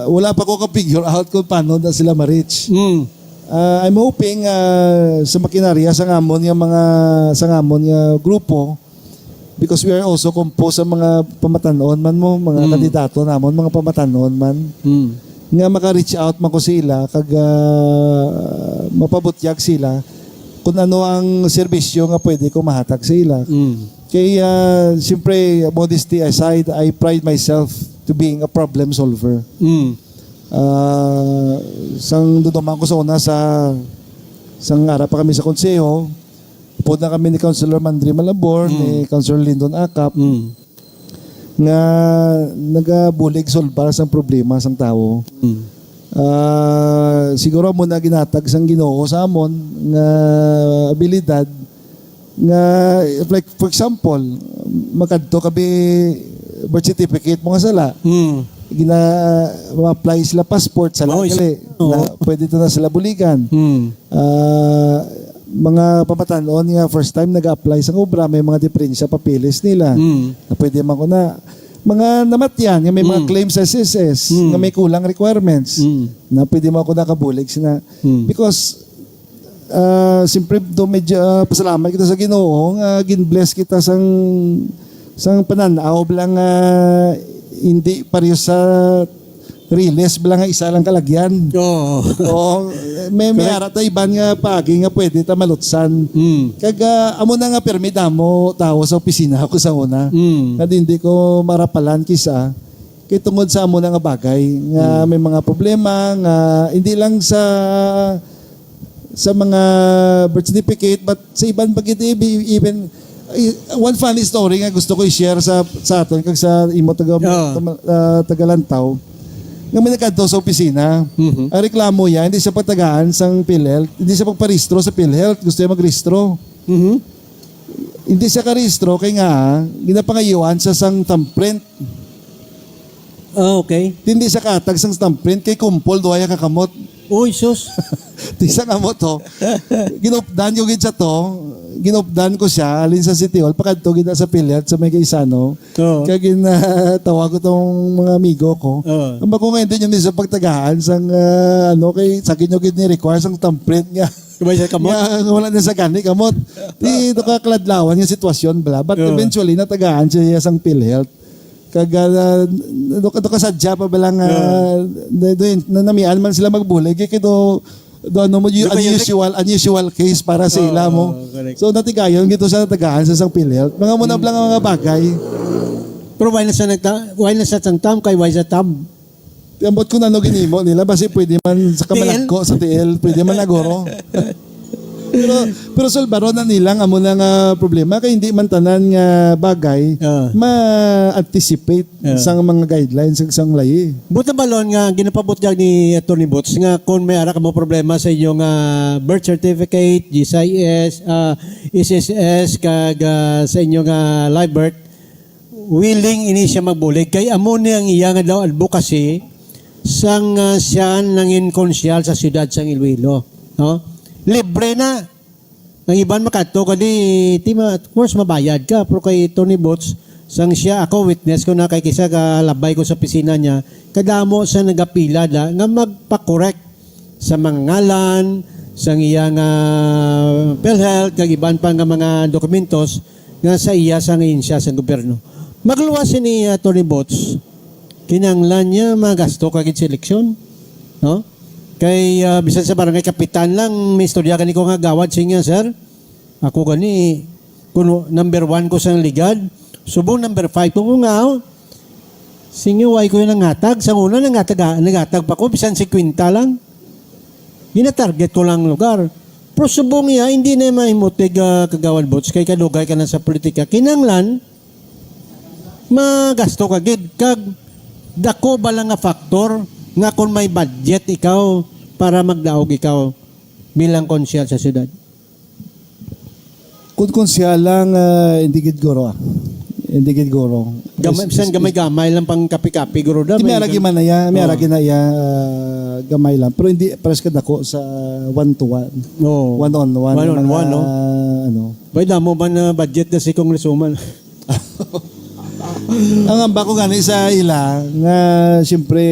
[SPEAKER 2] wala pa ko ka-figure out kung paano na sila ma-reach. I'm hoping sa makinarya sa ngamon nga mga sa ngamon nga grupo, because we are also composed sa mga pamatanon man mo, mga kandidato namon, mga pamatanon man. Nga maka-reach out man ko sila kag mapabutyag sila kung ano ang serbisyo nga pwede ko mahatag sa ila. Kaya, siyempre, modesty aside, I pride myself to being a problem solver. Sang duduman ko sa una sang ara pa kami sa konseho, punta kami ni Councilor Mandri Malabor, ni Councilor Lyndon Acap, nga nagabulig solbar sang problema sang tao. Siguro mo na ginatag sang Ginoo sa amon nga abilidad nga, like for example, makadto kabi birth certificate mo nga sala, ma-apply sila passport sa gali, na pwede to na sila buligan. Mga pamatanon nga first time nag-apply sa obra, may mga diferensya papilis nila, na pwede man ko na mga namatyan, nga may mga claims sa SSS, nga may kulang requirements, na pwede mo ako nakabulig sina. Because, siyempre, medyo pasalamat kita sa Ginoo, nga gin-bless kita sang pananaw, bilang hindi pareho sa release, bilang isa lang kalagyan. Oo. May arat na iban nga pagi nga pwede ta malutsan. Kaga amo na nga permita mo tao sa opisina ako sa una. Na hindi ko marapalan kisa kay tungod sa amo na nga bagay nga may mga problema nga hindi lang sa mga birth certificate but sa iban pagit even one funny story nga gusto ko i-share sa aton kag sa imo Tagalantaw. Nga may nagkadto sa opisina, ang reklamo niya, hindi siya pagtagaan sang PhilHealth, hindi siya pagparehistro sa PhilHealth, gusto niya magrehistro. Hindi siya karehistro, kaya nga, ginapangayuan sa sang thumbprint.
[SPEAKER 1] Okay.
[SPEAKER 2] Hindi siya katag sang thumbprint, kay kumpol, doaya kakamot.
[SPEAKER 1] Uy, sus.
[SPEAKER 2] Di sa kamot to. Ginupdan ko gid sa to, ginupdan ko siya, alin sa City Hall, pakadto gid sa PhilHealth, sa may Kaisano. Kaya ginatawag ko tong mga amigo ko. Ang ko ngayon din yung sa pagtagaan sang kay sakin nyo gid ni require sang thumbprint nga.
[SPEAKER 1] Kumay sa kamot?
[SPEAKER 2] Wala na sa gani kamot. Di ito kakladlawan yung sitwasyon bala. But eventually natagaan siya sang PhilHealth. Kaga do kasadya pa balang namian man sila magbulig kay do ano mo yung unusual case para sa ila mo. So natigayon gito sa natagaan sa sang PhilHealth. Mga muna lang ang mga bagay.
[SPEAKER 1] Pero why na sa tantam kay why sa tam?
[SPEAKER 2] Ambot ko na no ginimo nila basi pwede man sa kamalagko sa TL, pwede man nagoro. Pero solbaro na nilang amo na nga problema kay hindi man tanan nga bagay ma-anticipate sang mga guidelines sang layi.
[SPEAKER 1] Buta balon nga ginapabot jag ni Attorney Boots nga kung may ara ka mo problema sa inyong birth certificate, GCIS, SSS kag sa inyong live birth, willing ini siya magbulig kay amo ni ang iya nga daw advocacy sang siya nangin konsyal sa siyudad sang Iloilo, no? Libre na. Ang iban makato kadi of course mabayad ka pero kay Tony Boots sang siya ako witness ko na kay kisa labay ko sa pisina niya kadamo sa nagapila da nga magpa-correct sa mga ngalan sang iya nga PhilHealth kag iban pa nga mga dokumentos nga sa iya sa ngayon siya sa gobyerno. Magluwas ni Tony Boots kinanglan niya magasto kag seleksyon, no? Kay bisan sa barangay kapitan lang may istorya kani ko nga gawad siya sir. Ako gani kuno number 1 ko sa ligad. Subong number 5 ko nga. Sinyo way ko yung nangatag. Sa una nangatag pa ko bisan 50 lang. Gina-target ko lang lugar. Pero subong niya hindi na maimutig kagawad Boots kay kadugay ka na sa politika. Kinanglan magasto ka gid kag dako ba lang nga faktor nga kung may budget ikaw para magdaog ikaw bilang konsyal sa syudad?
[SPEAKER 2] Kung konsyal lang, hindi gid goro. Hindi gid goro.
[SPEAKER 1] Gamay lang pang kapi-kapi guro da.
[SPEAKER 2] May aragi man na ya, gamay lang. Pero hindi pares ka dako sa 1-to-1.
[SPEAKER 1] No.
[SPEAKER 2] 1-on-1.
[SPEAKER 1] 1-on-1, no?
[SPEAKER 2] Ano.
[SPEAKER 1] Bayda mo ba na budget na si Congresswoman?
[SPEAKER 2] Ang amba ko gani sa ila nga siyempre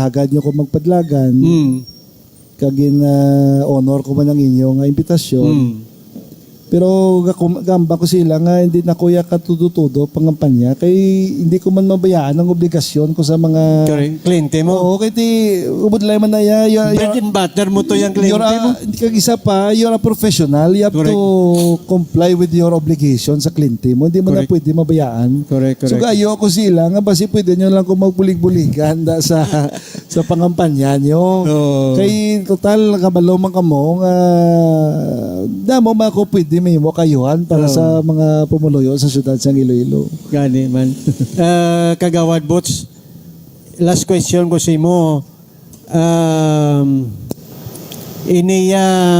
[SPEAKER 2] hagad nyo ko magpadlagan kagin honor ko man ang inyong imbitasyon Pero gamba ko sila nga hindi na kuya katutudo pangampanya kay hindi ko man mabayaan ang obligasyon ko sa mga
[SPEAKER 1] Kliyente mo.
[SPEAKER 2] Oo, kay ti ubod lang man na ya.
[SPEAKER 1] Bread and butter mo to yung kliyente mo.
[SPEAKER 2] Kag isa pa, you're a professional. You have
[SPEAKER 1] Correct.
[SPEAKER 2] to comply with your obligation sa kliyente mo. Hindi mo na
[SPEAKER 1] Correct.
[SPEAKER 2] pwede mabayaan.
[SPEAKER 1] Correct.
[SPEAKER 2] So gayo ko sila nga basi pwede nyo lang kung magbulig-buligan sa sa pangampanya nyo.
[SPEAKER 1] Oo.
[SPEAKER 2] Kay total kabalo man kamo nga damo man ko pwede may mo kayuhan para sa mga pumuluyo sa syudad sa Iloilo.
[SPEAKER 1] Gani man. Kagawad Boots, last question ko sa mo.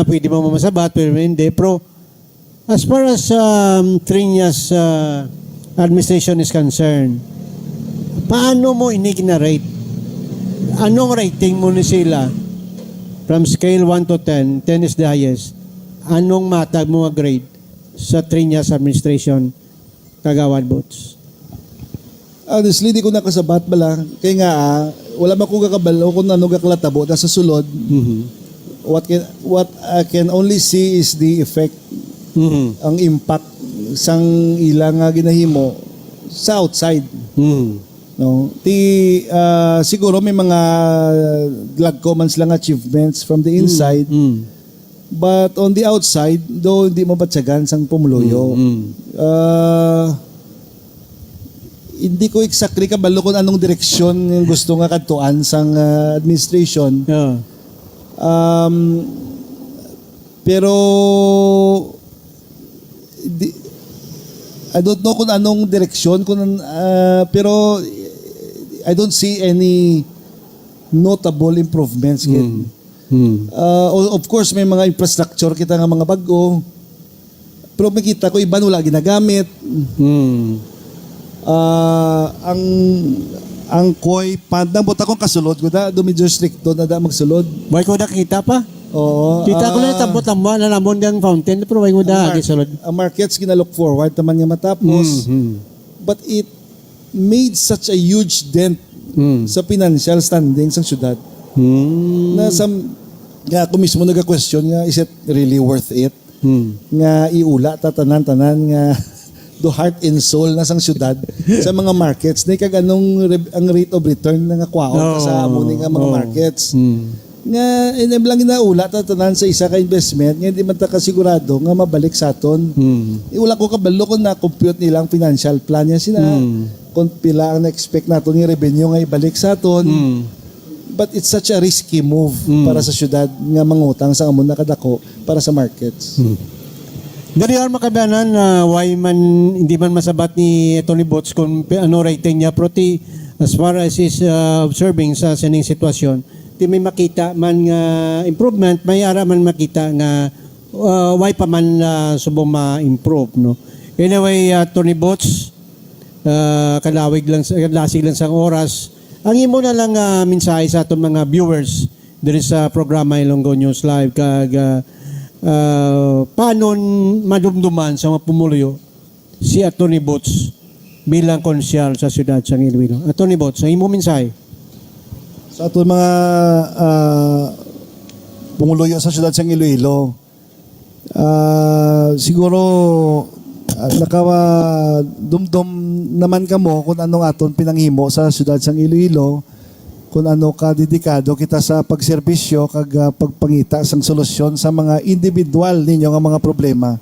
[SPEAKER 1] Pwede mo mamasabat, pero hindi. Pero as far as Triñas administration is concerned, paano mo iniginarate? Anong rating mo ni sila? From scale 1 to 10, 10 is the highest. Anong matag mo nga grade sa Triñas administration, Kagawad Boots?
[SPEAKER 2] Honestly, di ko nakasabat bala. Kaya nga, wala man kong kakabalo kung ano kaklatabo na sa sulod. What I can only see is the effect, ang impact sang ilang nga ginahimo sa outside. No? Siguro may mga glagkomans lang achievements from the inside. But on the outside, though hindi mabatsagan sang pumuluyo. Hindi ko exactly kabalo kung anong direksyon yung gusto nga kadtuan sang administration. Pero I don't know kung anong direksyon pero I don't see any notable improvements yet. Of course may mga infrastructure kita nga mga bago, pero makita ko iba wala ginagamit. Ang koy pandang buta kong kasulod ko da do medyo stricto na da magsulod.
[SPEAKER 1] Why ko nakita pa?
[SPEAKER 2] Oo.
[SPEAKER 1] Kita ko na tambot-tambot na namon yung fountain, pero why mo da gisulod?
[SPEAKER 2] Ang markets kinalook forward naman nga matapos. But it made such a huge dent sa financial standing sa syudad. Na nga ako mismo nagka-question nga, is it really worth it? Nga iula tatanan-tanan nga do heart and soul na sang syudad sa mga markets na kag anong ang rate of return na nga kwaon sa amon nga mga markets. Nga ineblang ginaula tatanan sa isa ka investment nga hindi man ta kasigurado nga mabalik sa aton. Iula ko kabalo kung na-compute nilang financial plan niya sila. Kung pila ang na-expect naton yung revenue nga ibalik sa aton. But it's such a risky move para sa syudad nga mangutang sa amon nakadako para sa markets.
[SPEAKER 1] Dari ar makabanan na why man hindi man masabat ni Tony Boots kung ano rating niya, pero as far as is observing sa sining sitwasyon, may makita man nga improvement, may ara man makita nga why pa man subong ma-improve, no? Anyway, Tony Boots, kalawig lang, lasig lang sa oras. Ang imo na lang mensahe sa atong mga viewers diri sa programa Ilonggo News Live kag paano madumduman sa mga pumuluyo si Atty. Boots bilang konsyal sa siyudad sa Iloilo. Atty. Boots, ang imo mensahe
[SPEAKER 2] sa ato mga pumuluyo sa syudad sa Iloilo, siguro dumdum naman kamo kung anong aton pinanghimo sa syudad sa Iloilo, kung ano ka dedikado kita sa pagserbisyo kag pagpangita sang solusyon sa mga individual ninyo nga mga problema.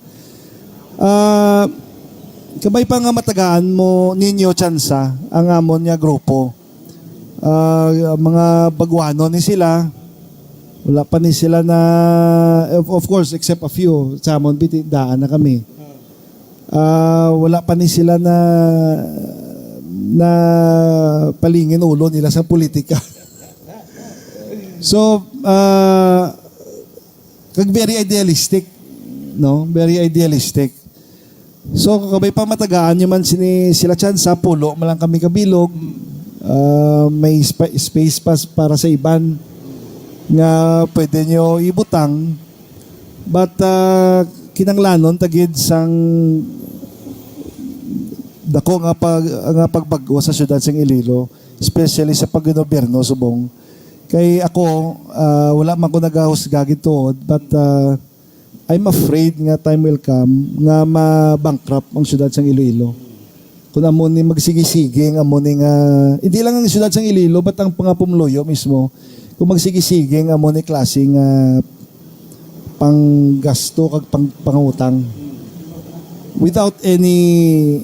[SPEAKER 2] Kabay pa nga matagaan mo ninyo tsansa ang amon nga grupo. Mga baguano ni sila, wala pa ni sila na, of course except a few sa amon daan na kami. Wala pa ni sila na palingin ulo nila sa politika. So, kag very idealistic, no? Very idealistic. So, kabay pa matagaan nyo man sila tsansa, pulo malang kami kabilog. May space pa para sa iban nga pwede nyo ibutang. But, kinanglanon tagid sang dako nga pagbago sa syudad sa Iloilo, especially sa paggobyerno subong. Kay ako wala man ko nagahusga gituod, but I'm afraid nga time will come nga ma-bankrupt ang syudad sang Iloilo. Kung amo ni magsigisige ang amo ni nga hindi lang ang syudad sang Iloilo but ang pangapumloyo mismo kung magsigisige ang amo ni klase nga panggasto kag pangutang without any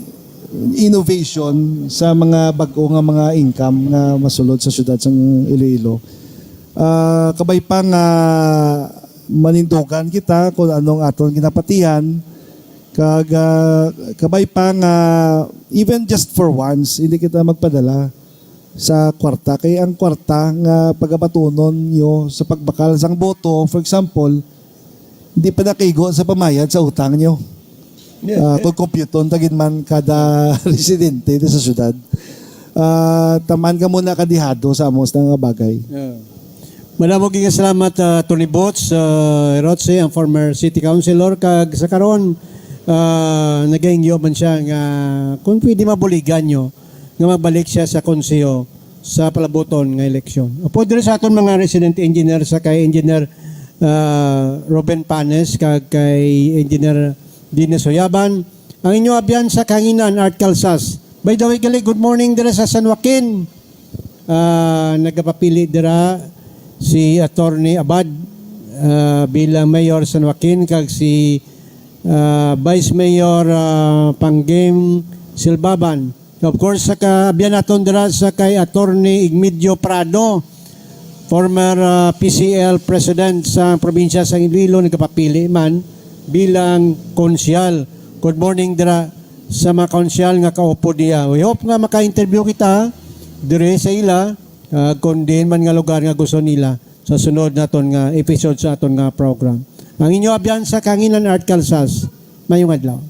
[SPEAKER 2] innovation sa mga bag-o nga mga income nga masulod sa syudad sang Iloilo. Kabay pa nga manindogan kita kung anong aton ginapatihan kag kabay pa nga even just for once hindi kita magpadala sa kwarta kay ang kwarta nga pagabatunon nyo sa pagbakal sang boto for example hindi pa nakigo sa pamayad sa utang nyo. Kung computon tagin man kada residente sa syudad. Taman ka muna kadihado sa amos na nga bagay.
[SPEAKER 1] Maraming salamat Tony Bots, Rotse, ang former city councilor kag sa karon nagahingyo man siya nga kung pwede mabuligan nyo nga mabalik siya sa konseyo sa palabuton nga eleksyon. Upo dire sa aton mga resident engineer sa kay engineer Ruben Panes kag kay engineer Dines Soyaban. Ang inyo abyan sa Kanginan Art Calsas. By the way, gali, good morning dire sa San Joaquin. Nagapapili dira si Attorney Abad bilang Mayor San Joaquin kag si Vice Mayor Panggim Silbaban. Of course, sa kaabyan naton dira sa kay Attorney Igmedio Prado, former PCL President sa probinsya sa Iloilo, nagkapapili man bilang konsyal. Good morning dira sa mga konsyal nga kaupo diya. We hope nga maka-interview kita dire sa ila kung din man nga lugar nga gusto nila sa sunod naton nga episode sa aton nga program. Ang inyo abyan sa Kanginan Art Calsas. Mayong adlaw.